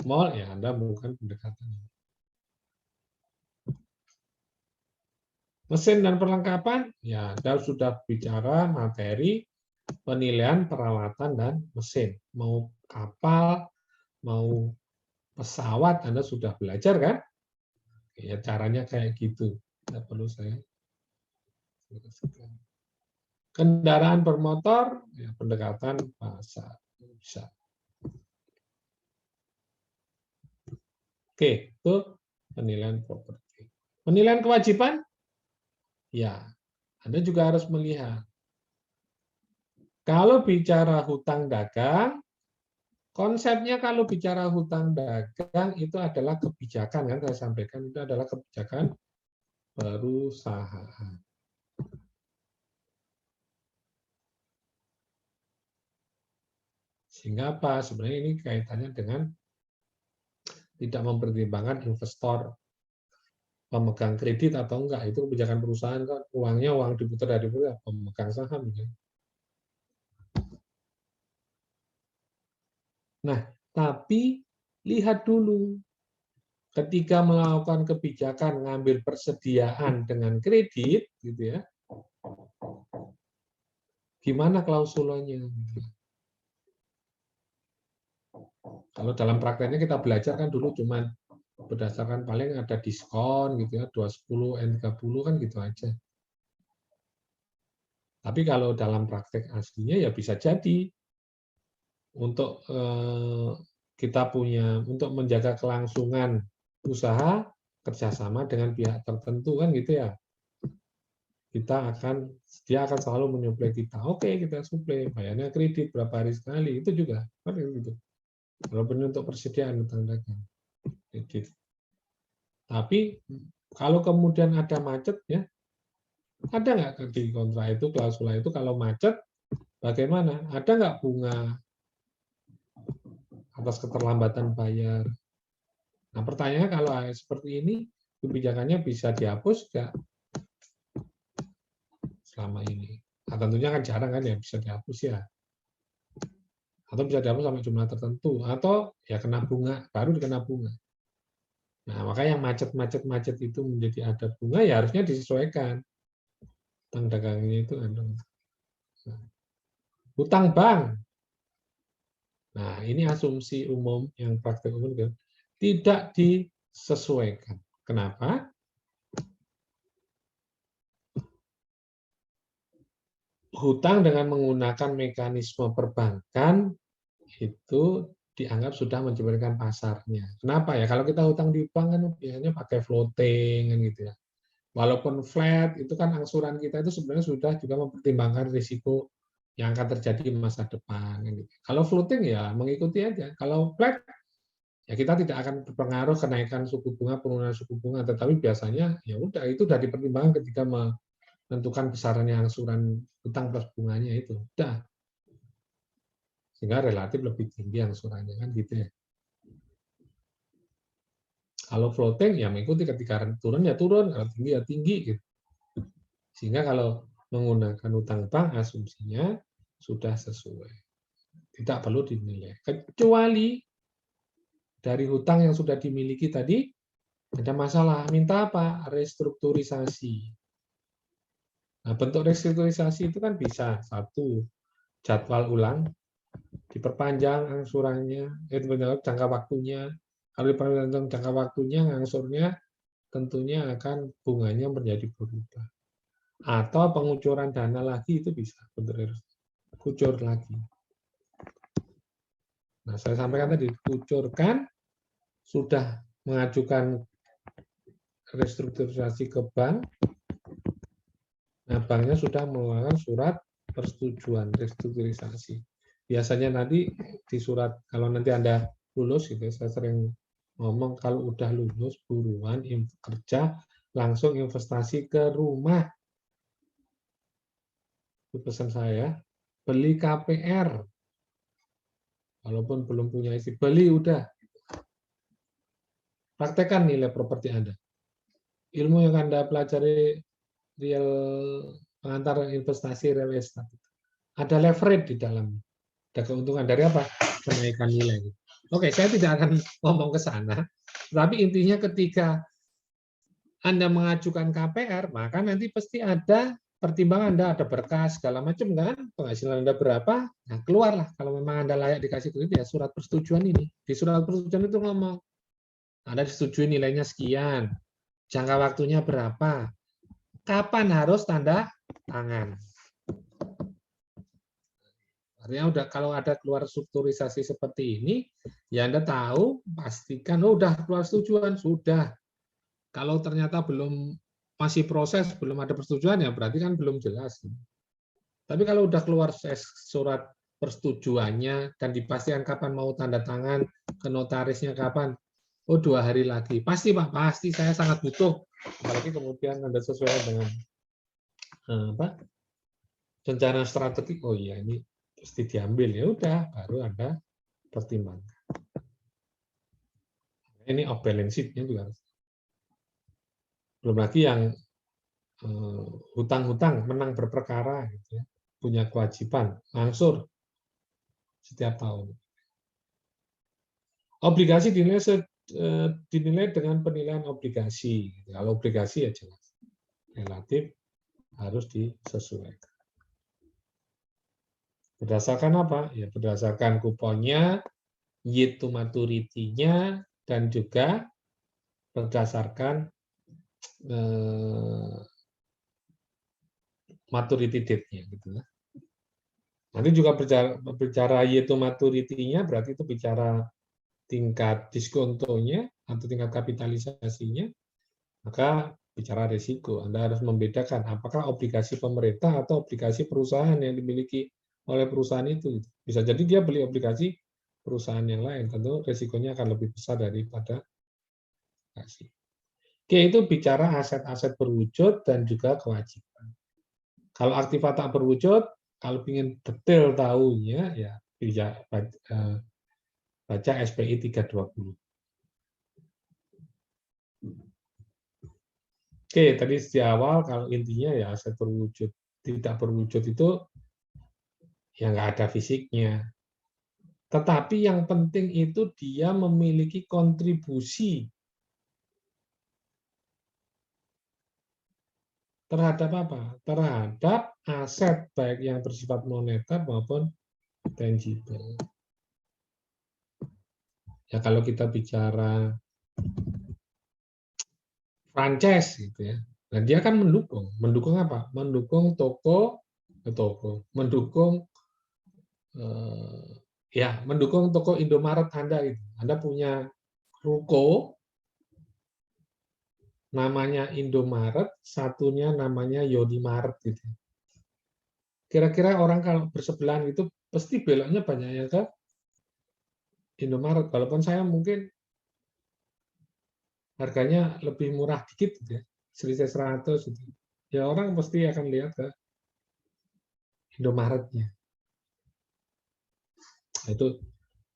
mall ya Anda bukan pendekatan. Mesin dan perlengkapan, ya Anda sudah bicara materi, penilaian peralatan dan mesin. Mau kapal, mau pesawat, Anda sudah belajar kan? Ya caranya kayak gitu. Tidak perlu saya jelaskan. Kendaraan bermotor, ya pendekatan pasar. Bisa. Oke, itu penilaian properti. Penilaian kewajiban, ya Anda juga harus melihat. Kalau bicara hutang dagang, konsepnya kalau bicara hutang dagang itu adalah kebijakan, kan saya sampaikan itu adalah kebijakan perusahaan. Sehingga apa? Sebenarnya ini kaitannya dengan tidak mempertimbangkan investor pemegang kredit atau enggak, itu kebijakan perusahaan kan, uangnya uang diputar dari pemegang saham. Nah, tapi lihat dulu ketika melakukan kebijakan ngambil persediaan dengan kredit, gitu ya, gimana klausulanya? Kalau dalam prakteknya kita belajar kan dulu cuman berdasarkan paling ada diskon gitu ya, 210, N30 kan gitu aja. Tapi kalau dalam praktek aslinya ya bisa jadi untuk kita punya untuk menjaga kelangsungan usaha kerjasama dengan pihak tertentu kan gitu ya. Dia akan selalu menyuplai kita. Oke, kita suplai, bayarnya kredit berapa hari sekali itu juga kan gitu. Walaupun untuk persediaan hutang dagang kredit. Tapi kalau kemudian ada macet ya, ada nggak di kontrak itu klausula itu kalau macet bagaimana? Ada nggak bunga atas keterlambatan bayar? Nah pertanyaannya kalau seperti ini kebijakannya bisa dihapus nggak selama ini? Nah, tentunya kan jarang kan ya bisa dihapus ya. Atau bisa dihapus sampai jumlah tertentu. Atau ya kena bunga, baru dikena bunga. Nah, maka yang macet itu menjadi ada bunga, ya harusnya disesuaikan. Utang dagangnya itu ada. Hutang bank. Nah, ini asumsi umum yang praktek umum tidak disesuaikan. Kenapa? Hutang dengan menggunakan mekanisme perbankan itu dianggap sudah menciptakan pasarnya. Kenapa ya? Kalau kita hutang di bank kan biasanya pakai floating kan gitu ya. Walaupun flat itu kan angsuran kita itu sebenarnya sudah juga mempertimbangkan risiko yang akan terjadi di masa depan. Kan gitu. Kalau floating ya mengikuti aja. Kalau flat ya kita tidak akan berpengaruh kenaikan suku bunga, penurunan suku bunga, tetapi biasanya ya udah itu sudah dipertimbangkan ketika menentukan besarannya angsuran hutang plus bunganya itu. Udah. Sehingga relatif lebih tinggi angsurannya kan gitu ya. Kalau floating ya mengikuti ketika turun ya turun, kalau tinggi ya tinggi gitu. Sehingga kalau menggunakan utang bank asumsinya sudah sesuai. Tidak perlu dinilai. Kecuali dari hutang yang sudah dimiliki tadi ada masalah. Minta apa? Restrukturisasi. Nah, bentuk restrukturisasi itu kan bisa satu jadwal ulang, diperpanjang angsurannya, jangka waktunya. Kalau diperpanjang jangka waktunya, angsurnya tentunya akan bunganya menjadi berubah. Atau pengucuran dana lagi itu bisa, kucur lagi. Nah, saya sampaikan tadi, kucurkan, sudah mengajukan restrukturisasi ke bank, nah banknya sudah mengeluarkan surat persetujuan restrukturisasi. Biasanya nanti di surat, kalau nanti Anda lulus, gitu, saya sering ngomong, kalau udah lulus, buruan kerja, langsung investasi ke rumah. Itu pesan saya, beli KPR. Walaupun belum punya istri, beli udah. Praktekkan nilai properti Anda. Ilmu yang Anda pelajari real pengantar investasi real estate. Ada leverage di dalam. Ada keuntungan dari apa? Kenaikan nilai. Oke, saya tidak akan ngomong ke sana. Tapi intinya ketika Anda mengajukan KPR, maka nanti pasti ada pertimbangan Anda, ada berkas, segala macam kan, penghasilan Anda berapa, nah keluarlah. Kalau memang Anda layak dikasih kredit, ya surat persetujuan ini. Di surat persetujuan itu ngomong, Anda disetujui nilainya sekian, jangka waktunya berapa, kapan harus tanda tangan. Artinya udah kalau ada keluar strukturisasi seperti ini, ya Anda tahu, pastikan, oh udah keluar persetujuan, sudah. Kalau ternyata belum masih proses, belum ada persetujuan, ya berarti kan belum jelas. Tapi kalau udah keluar surat persetujuannya dan dipastikan kapan mau tanda tangan, ke notarisnya kapan, oh 2 hari lagi. Pasti Pak, pasti saya sangat butuh. Apalagi kemudian Anda sesuai dengan rencana strategi, oh iya ini pasti diambil, ya udah, baru Anda pertimbangkan. Ini off balance sheet-nya juga. Belum lagi yang hutang-hutang menang berperkara, gitu ya, punya kewajiban angsur setiap tahun. Obligasi dinilai dengan penilaian obligasi. Kalau obligasi ya jelas relatif harus disesuaikan. Berdasarkan apa? Ya berdasarkan kuponnya, yield to maturity-nya, dan juga berdasarkan maturity date-nya gitu. Nanti juga bicara yield to maturity-nya, berarti itu bicara tingkat diskontonya atau tingkat kapitalisasinya, maka bicara risiko. Anda harus membedakan apakah obligasi pemerintah atau obligasi perusahaan yang dimiliki oleh perusahaan itu. Bisa jadi dia beli obligasi perusahaan yang lain, tentu risikonya akan lebih besar daripada obligasi. Oke, itu bicara aset-aset berwujud dan juga kewajiban. Kalau aktiva tak berwujud, kalau ingin detail tahunya, ya bisa baca SPI 320. Oke, tadi di awal kalau intinya ya aset berwujud, tidak berwujud itu ya nggak ada fisiknya. Tetapi yang penting itu dia memiliki kontribusi terhadap apa? Terhadap aset baik yang bersifat moneter maupun tangible. Ya kalau kita bicara franchise gitu ya. Nah, dia kan mendukung apa? Mendukung mendukung mendukung toko Indomaret Anda itu. Anda punya ruko namanya Indomaret, satunya namanya Yodimaret gitu. Kira-kira orang kalau bersebelahan itu pasti beloknya banyak yang ke Indomaret. Walaupun saya mungkin harganya lebih murah dikit gitu ya, selisih 100 gitu. Ya orang pasti akan lihat ke Indomaretnya. Nah, itu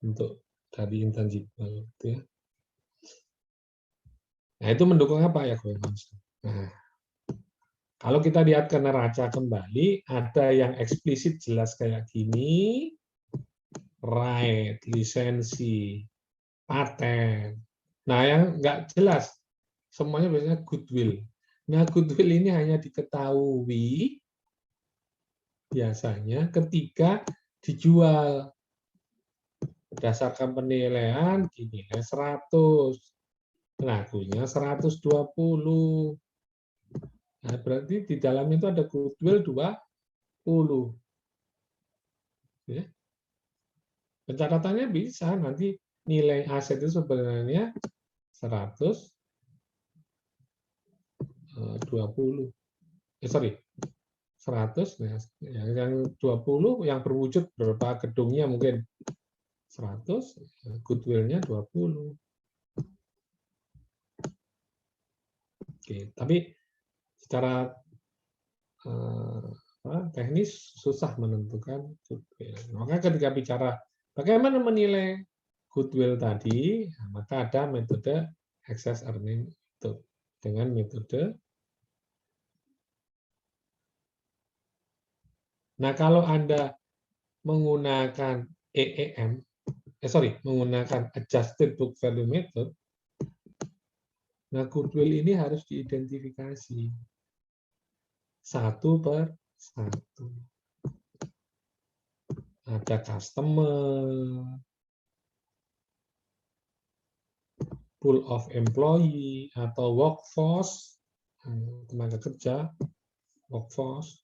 untuk dari intangible gitu ya. Nah, itu mendukung apa ya, kawan-kawan? Nah, kalau kita lihat ke neraca kembali, ada yang eksplisit jelas kayak gini, right, lisensi, paten. Nah, yang nggak jelas, semuanya biasanya goodwill. Nah, goodwill ini hanya diketahui biasanya ketika dijual. Berdasarkan penilaian, dinilai 100. Lakunya 120. Nah, berarti di dalam itu ada goodwill 20. Ya. Pencatatannya bisa, nanti nilai aset itu sebenarnya 120. 100, yang 20 yang berwujud berupa gedungnya mungkin 100, goodwill-nya 20. Oke, tapi secara teknis susah menentukan goodwill. Maka ketika bicara bagaimana menilai goodwill tadi, maka ada metode excess earning itu dengan metode. Nah, kalau Anda menggunakan menggunakan adjusted book value method, nah goodwill ini harus diidentifikasi satu per satu. Ada customer, pool of employee atau workforce, tenaga kerja, workforce.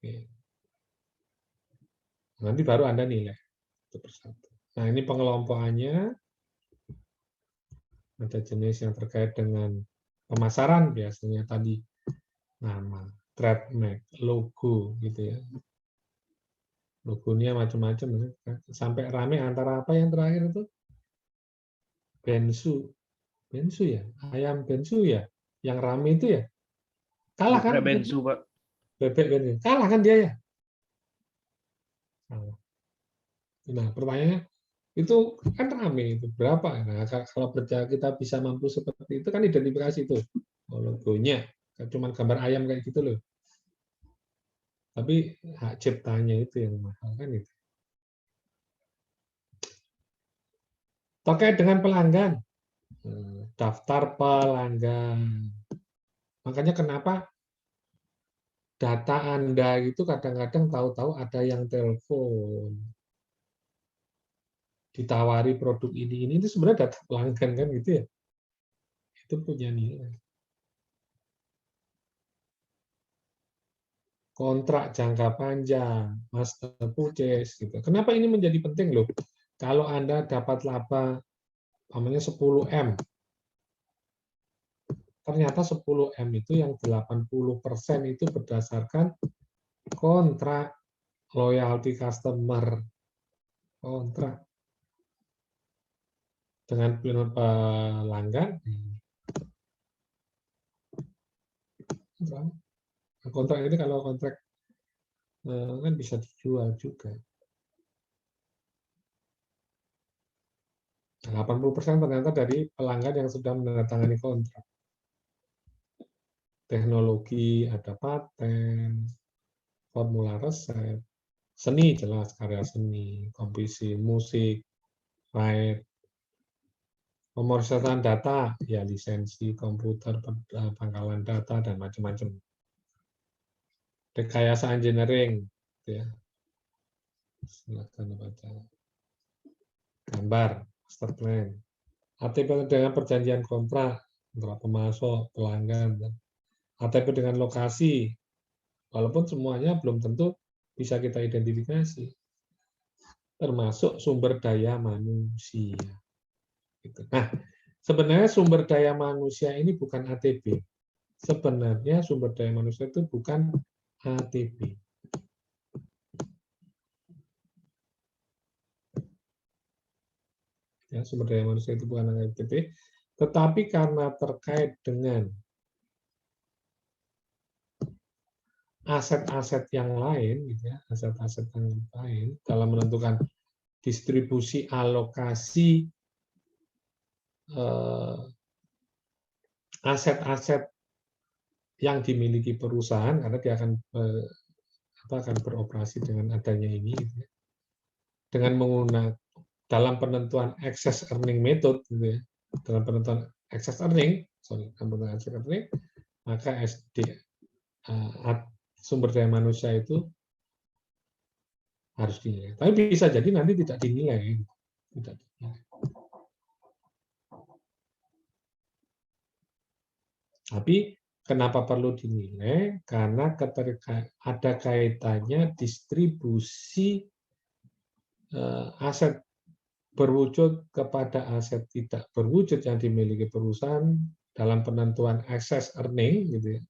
Oke. Nanti baru Anda nilai satu persatu. Nah, ini pengelompokannya. Ada jenis yang terkait dengan pemasaran, biasanya tadi nama, trademark, logo, gitu ya. Logonya macam-macam, sampai rame antara apa yang terakhir itu? Bensu ya, ayam bensu ya, yang rame itu ya. Kalah kan? Bebek bensu, Pak. Bebek bensu. Kalah kan dia ya? Nah, pertanyaannya, itu kan rame itu berapa? Nah, kalau kita bisa mampu seperti itu kan identifikasi itu logonya, cuma gambar ayam kayak gitu loh. Tapi hak ciptanya itu yang mahal kan itu. Terkait dengan pelanggan, daftar pelanggan. Makanya kenapa data Anda itu kadang-kadang tahu-tahu ada yang telepon, ditawari produk ini itu sebenarnya data pelanggan kan gitu ya. Itu punya nilai. Kontrak jangka panjang, master purchase gitu. Kenapa ini menjadi penting loh? Kalau Anda dapat laba namanya 10M, ternyata 10M itu yang 80% itu berdasarkan kontrak loyalty customer, kontrak dengan pelanggan. Kontrak ini kalau kontrak kan bisa dijual juga. 80% ternyata dari pelanggan yang sudah menandatangani kontrak. Teknologi, ada paten, formula resep, seni jelas karya seni, kompetisi musik, right, pemrosesan data, ya lisensi komputer, pangkalan data dan macam-macam. Rekayasa engineering, ya. Silakan baca. Gambar, master plan. ATP dengan perjanjian kontrak, antara pemasok, pelanggan, dan ATP dengan lokasi, walaupun semuanya belum tentu bisa kita identifikasi, termasuk sumber daya manusia. Nah, sebenarnya sumber daya manusia ini bukan ATP. Sebenarnya sumber daya manusia itu bukan ATP. Ya, sumber daya manusia itu bukan ATP, tetapi karena terkait dengan aset-aset yang lain, gitu ya, aset-aset yang lain dalam menentukan distribusi alokasi aset-aset yang dimiliki perusahaan, karena dia akan beroperasi dengan adanya ini, gitu ya, dengan menggunakan dalam penentuan excess earning method, gitu ya, dalam penentuan excess earning, maka sumber daya manusia itu harus dinilai. Tapi bisa jadi nanti tidak dinilai. Tidak dinilai. Tapi kenapa perlu dinilai? Karena ada kaitannya distribusi aset berwujud kepada aset tidak berwujud yang dimiliki perusahaan dalam penentuan excess earning, gitu ya.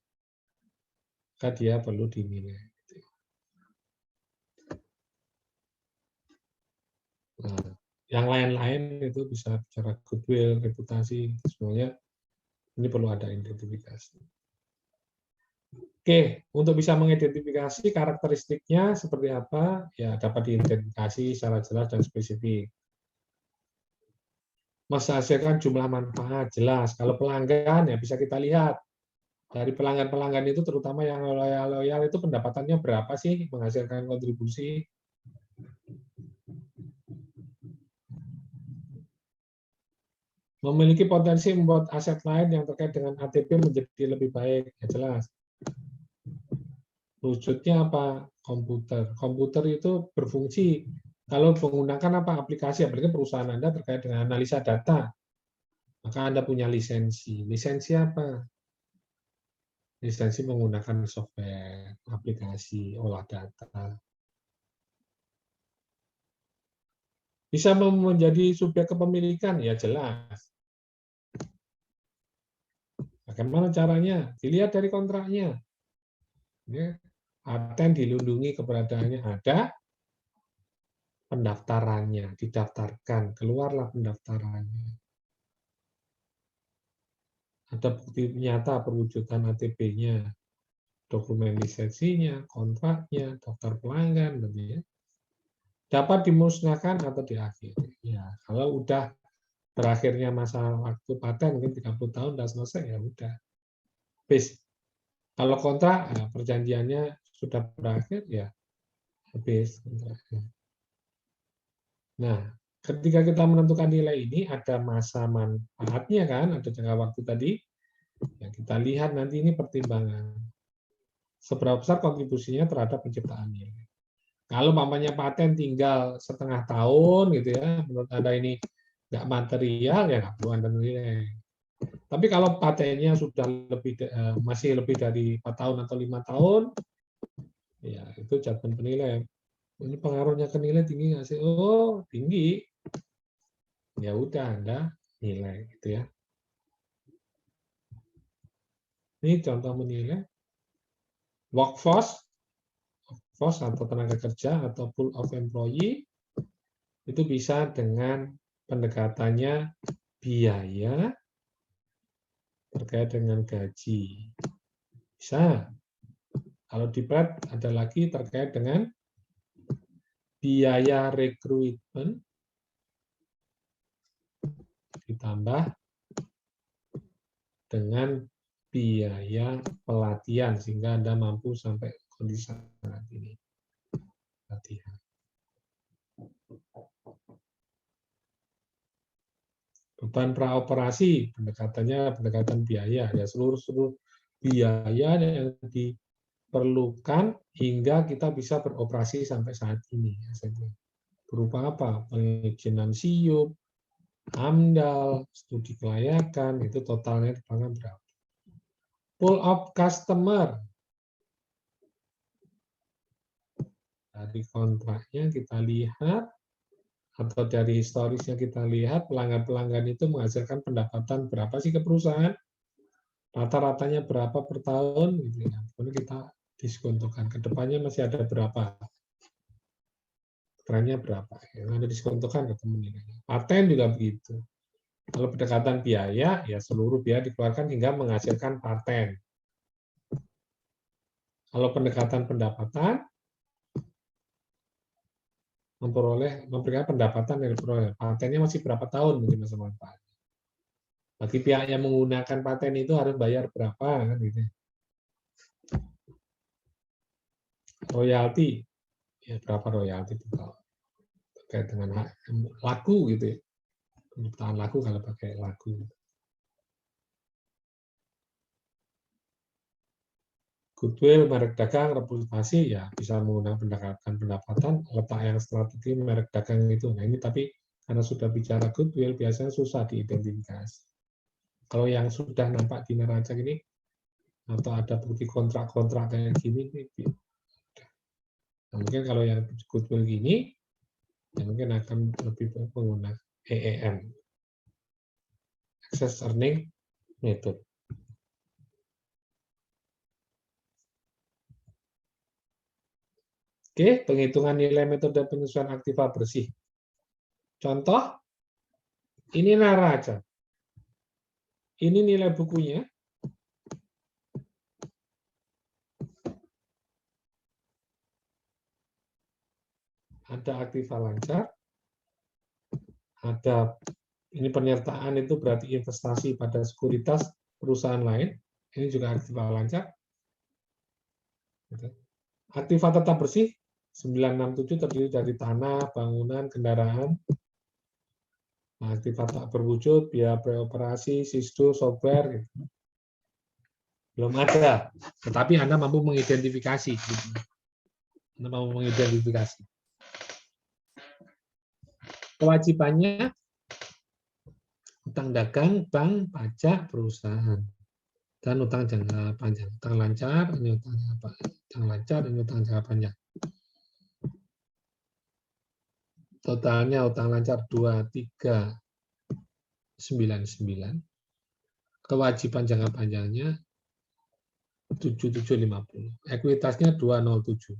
Maka dia perlu dinilai. Nah, yang lain-lain itu bisa bicara goodwill, reputasi, semuanya ini perlu ada identifikasi. Oke, untuk bisa mengidentifikasi karakteristiknya seperti apa, ya dapat diidentifikasi secara jelas dan spesifik. Menghasilkan jumlah manfaat jelas. Kalau pelanggan ya bisa kita lihat dari pelanggan-pelanggan itu, terutama yang loyal itu pendapatannya berapa sih menghasilkan kontribusi. Memiliki potensi membuat aset lain yang terkait dengan ATP menjadi lebih baik, ya jelas. Wujudnya apa? Komputer. Komputer itu berfungsi kalau menggunakan apa? Aplikasi perusahaan Anda terkait dengan analisa data, maka Anda punya lisensi. Lisensi apa? Lisensi menggunakan software, aplikasi, olah data. Bisa menjadi subjek kepemilikan? Ya jelas. Bagaimana caranya? Dilihat dari kontraknya. Ya, paten dilindungi keberadaannya ada, pendaftarannya, didaftarkan, keluarlah pendaftarannya. Ada bukti nyata perwujudan ATP-nya, dokumen lisensinya, kontraknya, daftar pelanggan, gitu ya. Dapat dimusnahkan atau diakhiri. Ya, kalau udah berakhirnya masa waktu paten mungkin 30 tahun udah selesai, ya udah. Habis. Kalau kontrak, ya, perjanjiannya sudah berakhir, ya habis kontraknya. Nah, ketika kita menentukan nilai ini, ada masa manfaatnya kan, ada jangka waktu tadi. Ya, kita lihat nanti ini pertimbangan. Seberapa besar kontribusinya terhadap penciptaan nilai. Kalau mamanya paten tinggal setengah tahun, gitu ya, menurut Anda ini nggak material, ya nggak perlu Anda nilai. Tapi kalau patennya sudah masih lebih dari 4 tahun atau 5 tahun, ya itu judgement penilai. Ini pengaruhnya ke nilai tinggi nggak sih? Oh, tinggi. Ya udah Anda nilai, gitu ya. Ini contoh menilai workforce atau tenaga kerja atau pool of employee itu bisa dengan pendekatannya biaya terkait dengan gaji. Bisa. Kalau di PET ada lagi terkait dengan biaya rekrutmen ditambah dengan biaya pelatihan sehingga Anda mampu sampai kondisi saat ini. Latihan. Beban praoperasi, pendekatan biaya, ya seluruh biaya yang diperlukan hingga kita bisa beroperasi sampai saat ini. Berupa apa? Perizinan SIUP, AMDAL, studi kelayakan, itu totalnya dipangan berapa? Pool of customer. Dari kontraknya kita lihat, atau dari historisnya kita lihat, pelanggan-pelanggan itu menghasilkan pendapatan berapa sih ke perusahaan? Rata-ratanya berapa per tahun? Gitu ya. Kemudian kita diskontokan. Kedepannya masih ada berapa? Trennya berapa? Yang ada diskontokan ketemu nilainya. Paten juga begitu. Kalau pendekatan biaya, ya seluruh biaya dikeluarkan hingga menghasilkan paten. Kalau pendekatan pendapatan, memberikan pendapatan dari peroleh. Patennya masih berapa tahun mungkin masa manfaat. Bagi pihak yang menggunakan paten itu harus bayar berapa kan gitu. Royalti, ya berapa royalti itu kalau terkait dengan laku gitu ya. Penciptaan laku kalau pakai laku. Goodwill, merek dagang, reputasi, ya bisa menggunakan pendapatan, letak yang strategi merek dagang itu. Nah ini tapi karena sudah bicara goodwill, biasanya susah diidentifikasi. Kalau yang sudah nampak di neraca ini, atau ada bukti kontrak-kontrak kayak gini, nah, mungkin kalau yang goodwill gini, ya mungkin akan lebih menggunakan EEM, Excess Earning Method. Oke, penghitungan nilai metode penyesuaian aktiva bersih. Contoh, ini neraca. Ini nilai bukunya. Ada aktiva lancar. Ada, ini penyertaan itu berarti investasi pada sekuritas perusahaan lain. Ini juga aktiva lancar. Aktiva tetap bersih. 967 terdiri dari tanah, bangunan, kendaraan. Aktiva tak berwujud, biaya preoperasi, sisdo, software. Gitu. Belum ada, tetapi Anda mampu mengidentifikasi. Gitu. Anda mampu mengidentifikasi. Kewajibannya, utang dagang, bank, pajak, perusahaan. Dan utang jangka panjang. Utang lancar, ini utang apa? Utang lancar, ini utang jangka panjang. Totalnya utang lancar 2399. Kewajiban jangka panjangnya 7750. Ekuitasnya 207.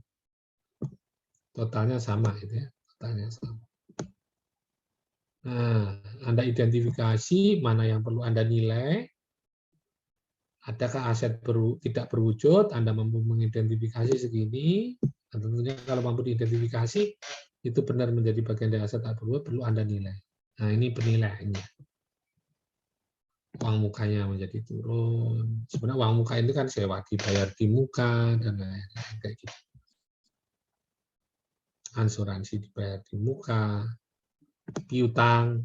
Totalnya sama itu ya. Totalnya sama. Nah, Anda identifikasi mana yang perlu Anda nilai. Adakah aset tidak berwujud, Anda mampu mengidentifikasi segini. Dan tentunya kalau mampu diidentifikasi, itu benar menjadi bagian dari aset tak berwujud, perlu Anda nilai. Nah, ini penilaiannya. Uang mukanya menjadi turun. Sebenarnya uang muka itu kan sewa dibayar di muka, dan lain-lain kayak gitu. Asuransi dibayar di muka, piutang.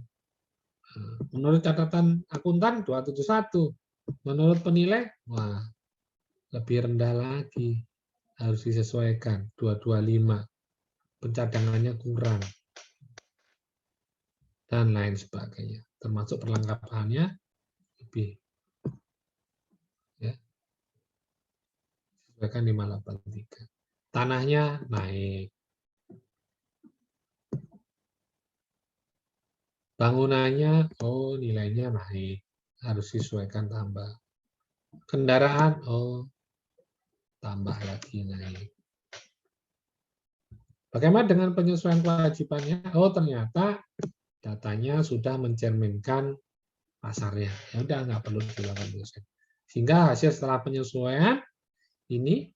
Menurut catatan akuntan 271. Menurut penilai, wah, lebih rendah lagi. Harus disesuaikan, 225. Pencadangannya kurang. Dan lain sebagainya. Termasuk perlengkapannya lebih. Ya. Sesuaikan 583. Tanahnya naik. Bangunannya, oh nilainya naik. Harus disesuaikan tambah. Kendaraan, oh tambah lagi naik. Bagaimana dengan penyesuaian kewajibannya? Oh ternyata datanya sudah mencerminkan pasarnya. Ya udah nggak perlu dilakukan penyesuaian. Sehingga hasil setelah penyesuaian ini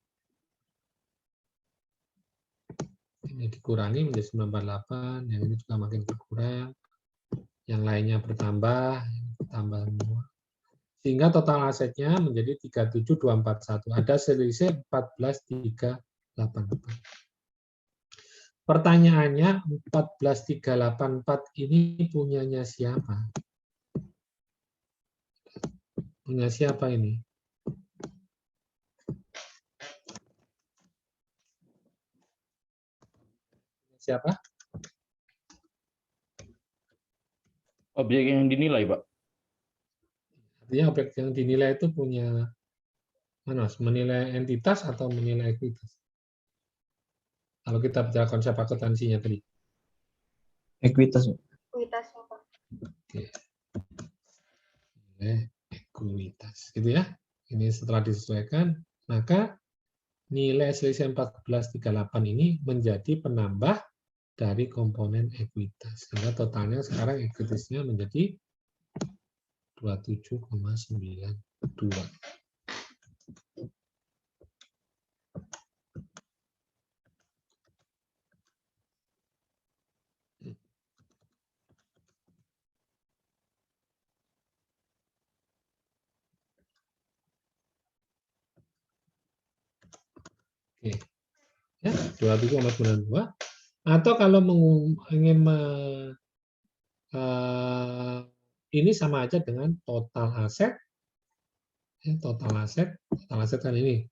dikurangi menjadi 948, yang ini juga makin berkurang, yang lainnya bertambah semua. Sehingga total asetnya menjadi 37241. Ada selisih 14,3 Pertanyaannya 14384 ini punyanya siapa? Punya siapa ini? Siapa? Objek yang dinilai, Pak. Artinya objek yang dinilai itu punya mana? Menilai entitas atau menilai ekuitas? Kalau kita bicara konsep akuntansinya tadi. Ekuitas. Kuitasnya, Pak. Oke. Ekuitas, gitu ya. Ini setelah disesuaikan, maka nilai selisih 1438 ini menjadi penambah dari komponen ekuitas. Sehingga totalnya sekarang ekuitasnya menjadi 27,92. Oke. Ya, 27,92. Atau kalau ingin ini sama aja dengan total aset. Total aset kan ini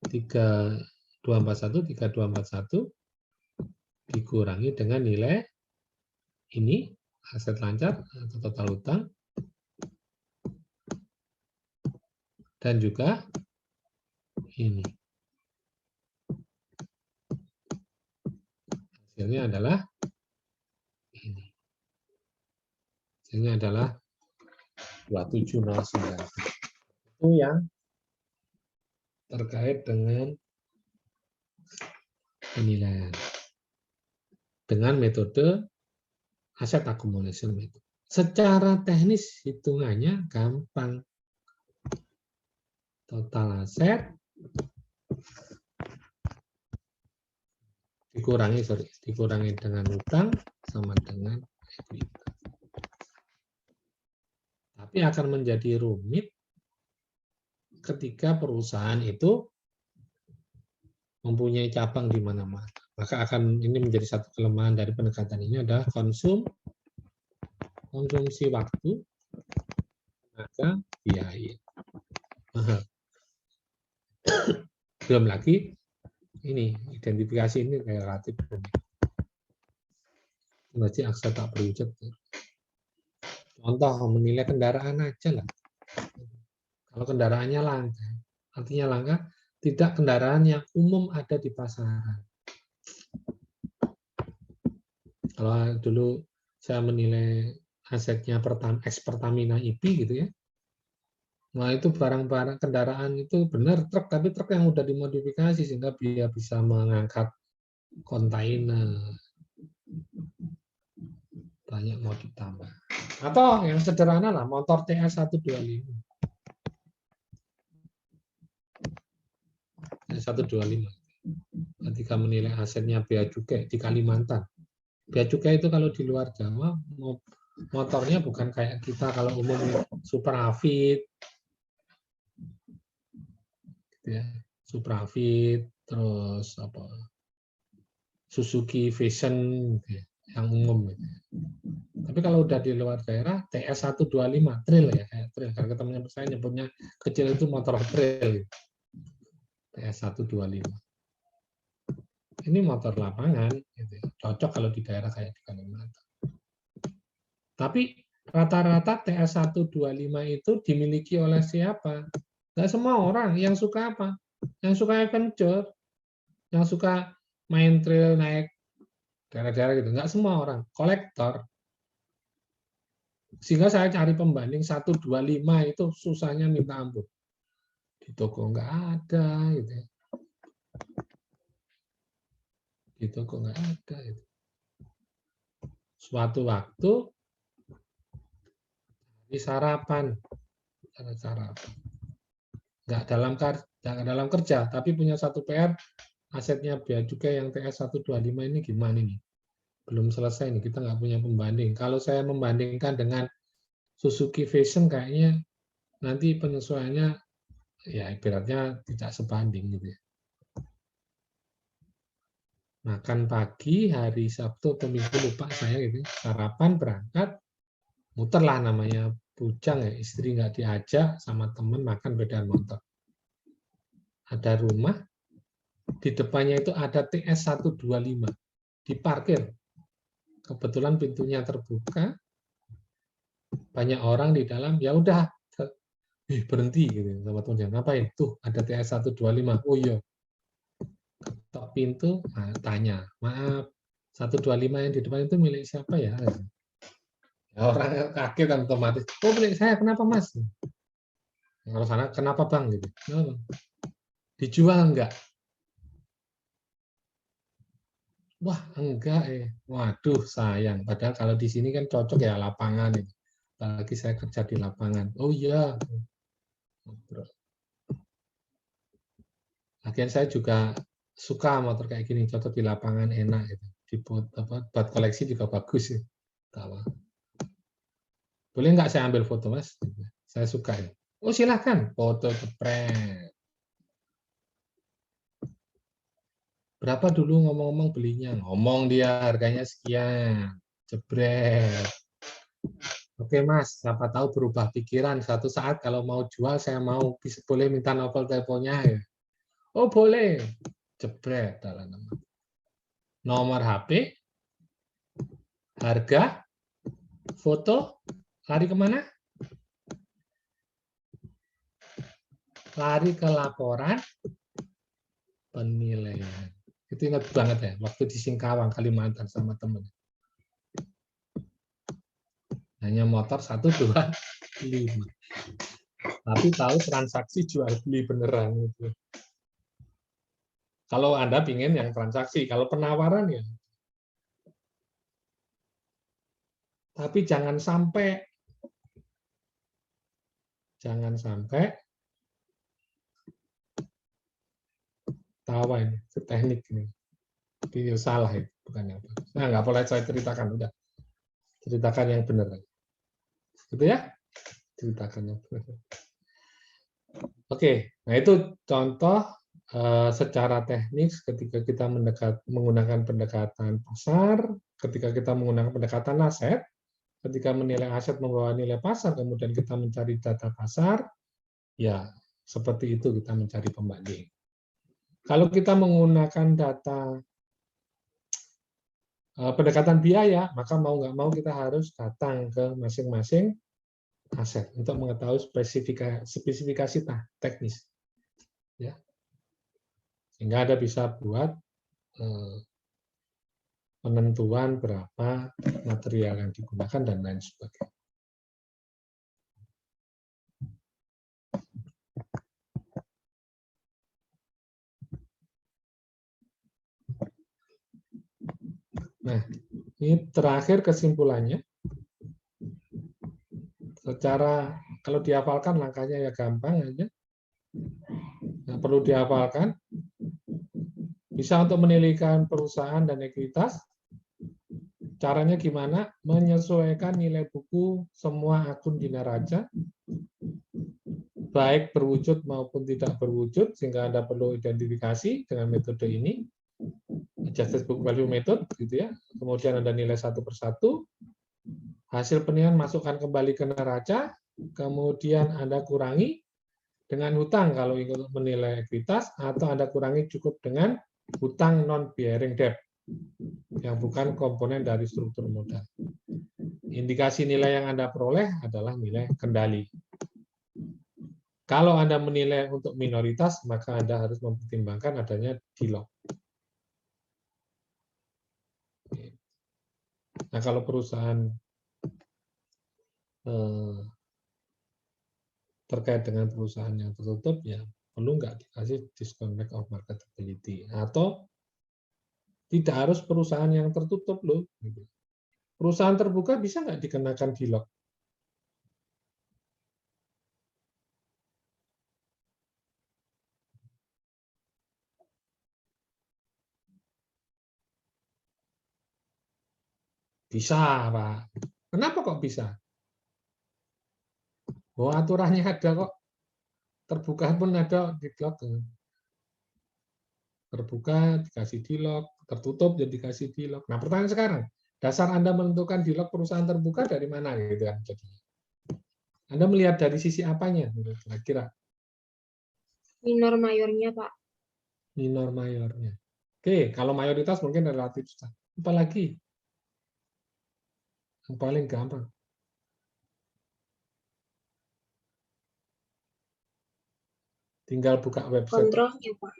3241 dikurangi dengan nilai ini aset lancar atau total utang, dan juga ini. Hasilnya adalah ini. Hasilnya adalah 2709. Itu yang terkait dengan penilaian dengan metode asset accumulation method. Secara teknis hitungannya gampang. Total aset dikurangi dengan utang sama dengan ekuitas. Tapi akan menjadi rumit ketika perusahaan itu mempunyai cabang di mana-mana. Maka ini menjadi satu kelemahan dari pendekatan ini adalah konsumsi waktu, tenaga, biaya. Belum lagi ini identifikasi ini relatif rumit. Masih aksa tak berwujud. Contoh menilai kendaraan aja lah. Kalau kendaraannya langka, artinya langka tidak kendaraan yang umum ada di pasaran. Kalau dulu saya menilai asetnya Pertamina IP gitu ya. Nah itu barang-barang kendaraan itu benar truk, tapi truk yang udah dimodifikasi sehingga dia bisa mengangkat kontainer. Banyak mau ditambah. Atau yang sederhana lah, motor TS125. 125. Ketika menilai asetnya Bea Cukai di Kalimantan. Bea Cukai itu kalau di luar Jawa, motornya bukan kayak kita kalau umumnya Supra-Afit, ya, Supra-Afit, terus apa Suzuki Vision ya, yang umum. Gitu. Tapi kalau udah di luar daerah, TS125 trail ya, kayak trail. Karena teman saya nyebutnya kecil itu motor trail. Gitu. TS125. Ini motor lapangan, gitu. Cocok kalau di daerah kayak di Kalimantan. Tapi rata-rata TS125 itu dimiliki oleh siapa? Nggak semua orang. Yang suka apa? Yang suka adventure, yang suka main trail, naik daerah-daerah gitu. Nggak semua orang. Kolektor. Sehingga saya cari pembanding 125 itu susahnya minta ampun. Di toko nggak ada, gitu. Di toko nggak ada. Gitu. Suatu waktu di sarapan, nggak dalam kerja, tapi punya satu PR, asetnya Bea Cukai yang TS125 ini gimana nih? Belum selesai nih, kita nggak punya pembanding. Kalau saya membandingkan dengan Suzuki Vision kayaknya nanti penyesuaiannya ya ibaratnya tidak sebanding gitu ya. makan pagi hari Sabtu atau Minggu lupa saya gitu, sarapan berangkat, muterlah namanya bujang ya, istri nggak diajak sama temen makan bedaan motor. Ada rumah, di depannya itu ada TS 125, diparkir. Kebetulan pintunya terbuka, banyak orang di dalam, ya udah berhenti gitu sama temennya. Ngapain? Tuh ada TS 125. Oh iya. Ketok pintu, tanya, maaf, 125 yang di depan itu milik siapa ya? Ya, orang kaget kan otomatis. Oh milik saya, kenapa mas? Kalau sana, kenapa bang? Gitu. Oh, dijual enggak? Wah enggak Waduh sayang. Padahal kalau di sini kan cocok ya lapangan. Apalagi saya kerja di lapangan. Oh iya. Lagian saya juga suka motor kayak gini, cocok di lapangan, enak gitu. Buat koleksi juga bagus sih. Boleh nggak saya ambil foto mas? Saya suka ya. Oh silahkan, foto jepret. Berapa dulu ngomong-ngomong belinya? Ngomong dia harganya sekian. Jebret. Oke mas, siapa tahu berubah pikiran. Suatu saat kalau mau jual, saya mau boleh minta nomor teleponnya ya. Oh boleh. Jebret. Nomor HP, harga, foto, lari kemana? Lari ke laporan penilaian. Itu ingat banget ya, waktu di Singkawang, Kalimantan sama temen. Hanya motor 125. Tapi tahu transaksi jual beli beneran. Gitu. Kalau Anda pingin yang transaksi, kalau penawaran ya. Tapi jangan sampai tawa ini, teknik ini. Video salah itu, bukan apa. Nah, nggak boleh saya ceritakan, udah. Ceritakan yang benar. Gitu ya? Ceritakan yang benar. Oke, nah itu contoh secara teknis ketika kita menggunakan pendekatan pasar, ketika kita menggunakan pendekatan aset, ketika menilai aset membawa nilai pasar, kemudian kita mencari data pasar, ya seperti itu kita mencari pembanding. Kalau kita menggunakan data pendekatan biaya, maka mau nggak mau kita harus datang ke masing-masing aset untuk mengetahui spesifikasi teknis. Ya. Sehingga Anda bisa buat penentuan berapa material yang digunakan dan lain sebagainya. Nah, ini terakhir kesimpulannya. Secara kalau dihafalkan langkahnya ya gampang aja. Yang perlu dihafalkan bisa untuk menilaikan perusahaan dan ekuitas. Caranya gimana? Menyesuaikan nilai buku semua akun di neraca, baik berwujud maupun tidak berwujud, sehingga Anda perlu identifikasi dengan metode ini, adjusted book value method, gitu ya. Kemudian Anda nilai satu persatu, hasil penilaian masukkan kembali ke neraca, kemudian Anda kurangi dengan hutang kalau ingin menilai ekuitas, atau Anda kurangi cukup dengan hutang non-bearing debt, yang bukan komponen dari struktur modal. Indikasi nilai yang Anda peroleh adalah nilai kendali. Kalau Anda menilai untuk minoritas, maka Anda harus mempertimbangkan adanya DLOC. Nah, kalau perusahaan terkait dengan perusahaan yang tertutup, ya perlu nggak dikasih discount of marketability. Atau tidak harus perusahaan yang tertutup loh. Perusahaan terbuka bisa nggak dikenakan DLOC? Bisa, Pak. Kenapa kok bisa? Oh, aturannya ada kok. Terbuka pun ada DLOC. Terbuka dikasih DLOC, tertutup jadi dikasih di lock. Nah, pertanyaan sekarang, dasar Anda menentukan di lock perusahaan terbuka dari mana gitu kan? Jadi Anda melihat dari sisi apanya kira-kira? Minor mayornya, Pak. Minor mayornya. Oke, kalau mayoritas mungkin relatif susah. Apalagi yang paling gampang. Tinggal buka website. Kontrolnya, Pak.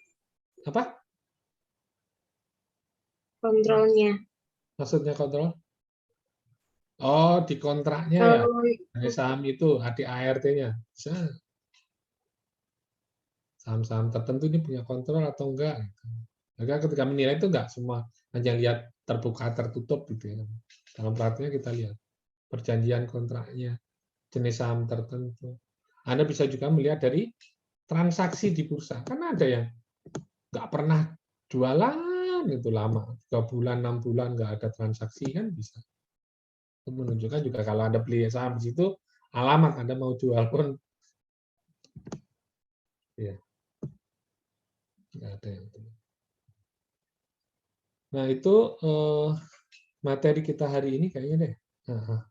Apa? Kontrolnya. Maksudnya kontrol? Oh, di kontraknya ya. Kalau Dari saham itu, ADART-nya. Bisa. Saham-saham tertentu ini punya kontrol atau enggak. Gitu. Maka ketika menilai itu enggak semua hanya lihat terbuka, tertutup gitu ya. Dalam praktiknya kita lihat perjanjian kontraknya, jenis saham tertentu. Anda bisa juga melihat dari transaksi di bursa. Karena ada yang nggak pernah jualan itu lama, 3 bulan, 6 bulan nggak ada transaksi kan bisa. Itu menunjukkan juga kalau Anda beli saham di situ, alamat Anda mau jual pun ya nggak ada yang itu. Nah itu materi kita hari ini kayaknya deh. Nah,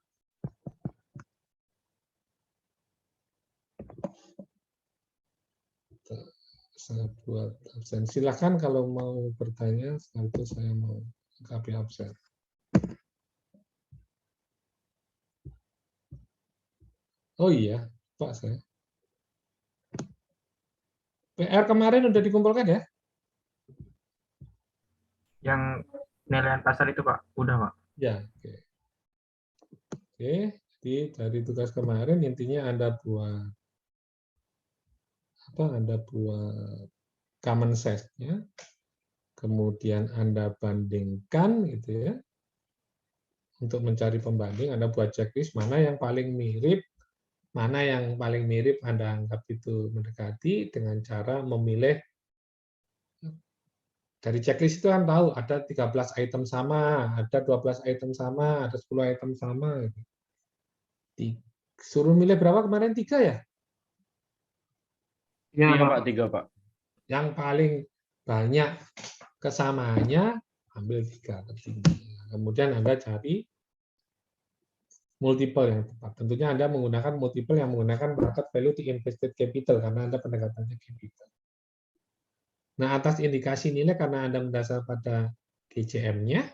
saya buat absen. Silakan kalau mau bertanya, setelah itu saya mau copy absen. Oh iya, Pak saya. PR kemarin udah dikumpulkan ya? Yang penilaian pasar itu Pak, udah Pak. Ya, oke. Oke, jadi dari tugas kemarin intinya Anda buat apa? Anda buat common size-nya, kemudian Anda bandingkan gitu ya. Untuk mencari pembanding, Anda buat checklist mana yang paling mirip, mana yang paling mirip Anda anggap itu mendekati dengan cara memilih. Dari checklist itu kan tahu ada 13 item sama, ada 12 item sama, ada 10 item sama. Gitu. Suruh milih berapa kemarin? 3 ya? Ya, Iya Pak. Pak, 3 Pak. Yang paling banyak kesamaannya, ambil 3 tertinggi. Kemudian Anda cari multiple yang tepat. Tentunya Anda menggunakan multiple yang menggunakan market value to invested capital, karena Anda pendekatannya capital. Nah, atas indikasi nilai karena Anda mendasar pada GCM-nya,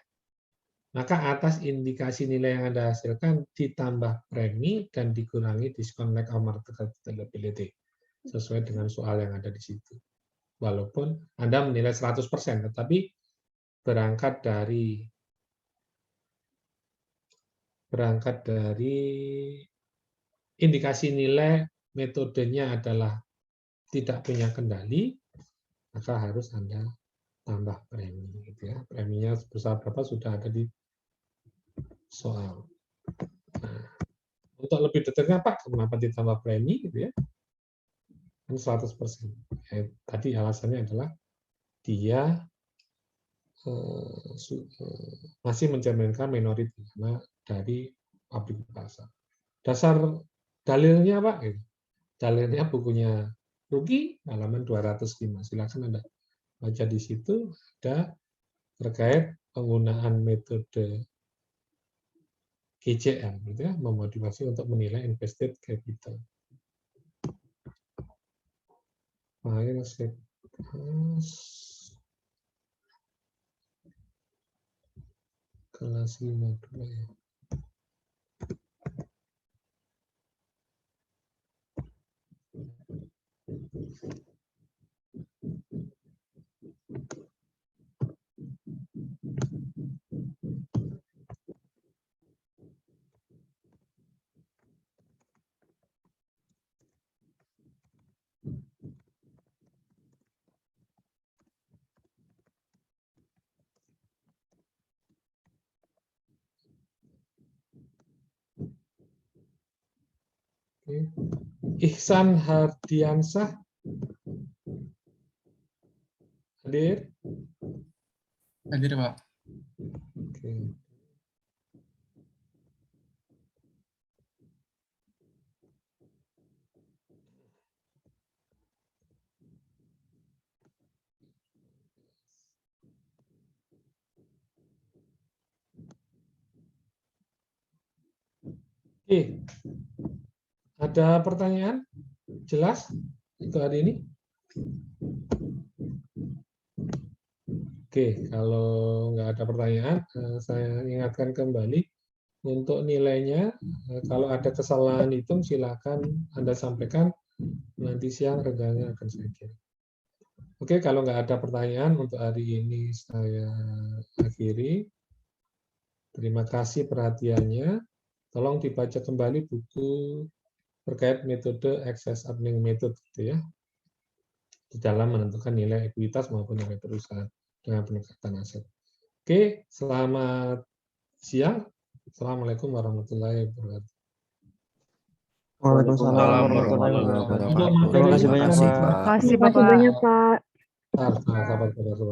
maka atas indikasi nilai yang Anda hasilkan ditambah premi dan dikurangi diskon lack of market availability sesuai dengan soal yang ada di situ. Walaupun Anda menilai 100%, tetapi berangkat dari indikasi nilai metodenya adalah tidak punya kendali, maka harus Anda tambah premi. Gitu ya. Preminya sebesar berapa sudah ada di soal. Nah, untuk lebih detailnya Pak, kenapa ditambah premi? Gitu ya. Kan 100%. Tadi alasannya adalah dia masih mencerminkan minority karena dari pabrik pasar. Dasar dalilnya Pak, gitu. Dalilnya bukunya Rugi halaman 205. Silakan Anda baca di situ ada terkait penggunaan metode GCM gitu ya, memotivasi untuk menilai invested capital. File kelas 52 ya. Oke. Ihsan Hardiansah hadir? Hadir, Pak. Oke. Oke. Ada pertanyaan? Jelas untuk hari ini? Oke, kalau nggak ada pertanyaan, saya ingatkan kembali untuk nilainya. Kalau ada kesalahan hitung, silakan Anda sampaikan. Nanti siang rekannya akan saya kirim. Oke, kalau nggak ada pertanyaan untuk hari ini saya akhiri. Terima kasih perhatiannya. Tolong dibaca kembali buku terkait metode excess earning method, gitu ya, di dalam menentukan nilai ekuitas maupun nilai perusahaan dengan pendekatan aset. Oke, selamat siang. Assalamualaikum warahmatullahi wabarakatuh. Waalaikumsalam warahmatullahi wabarakatuh. Terima kasih banyak, Pak. Terima kasih banyak, Pak.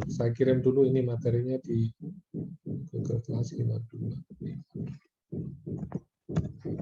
Saya kirim dulu ini materinya di Google Classroom.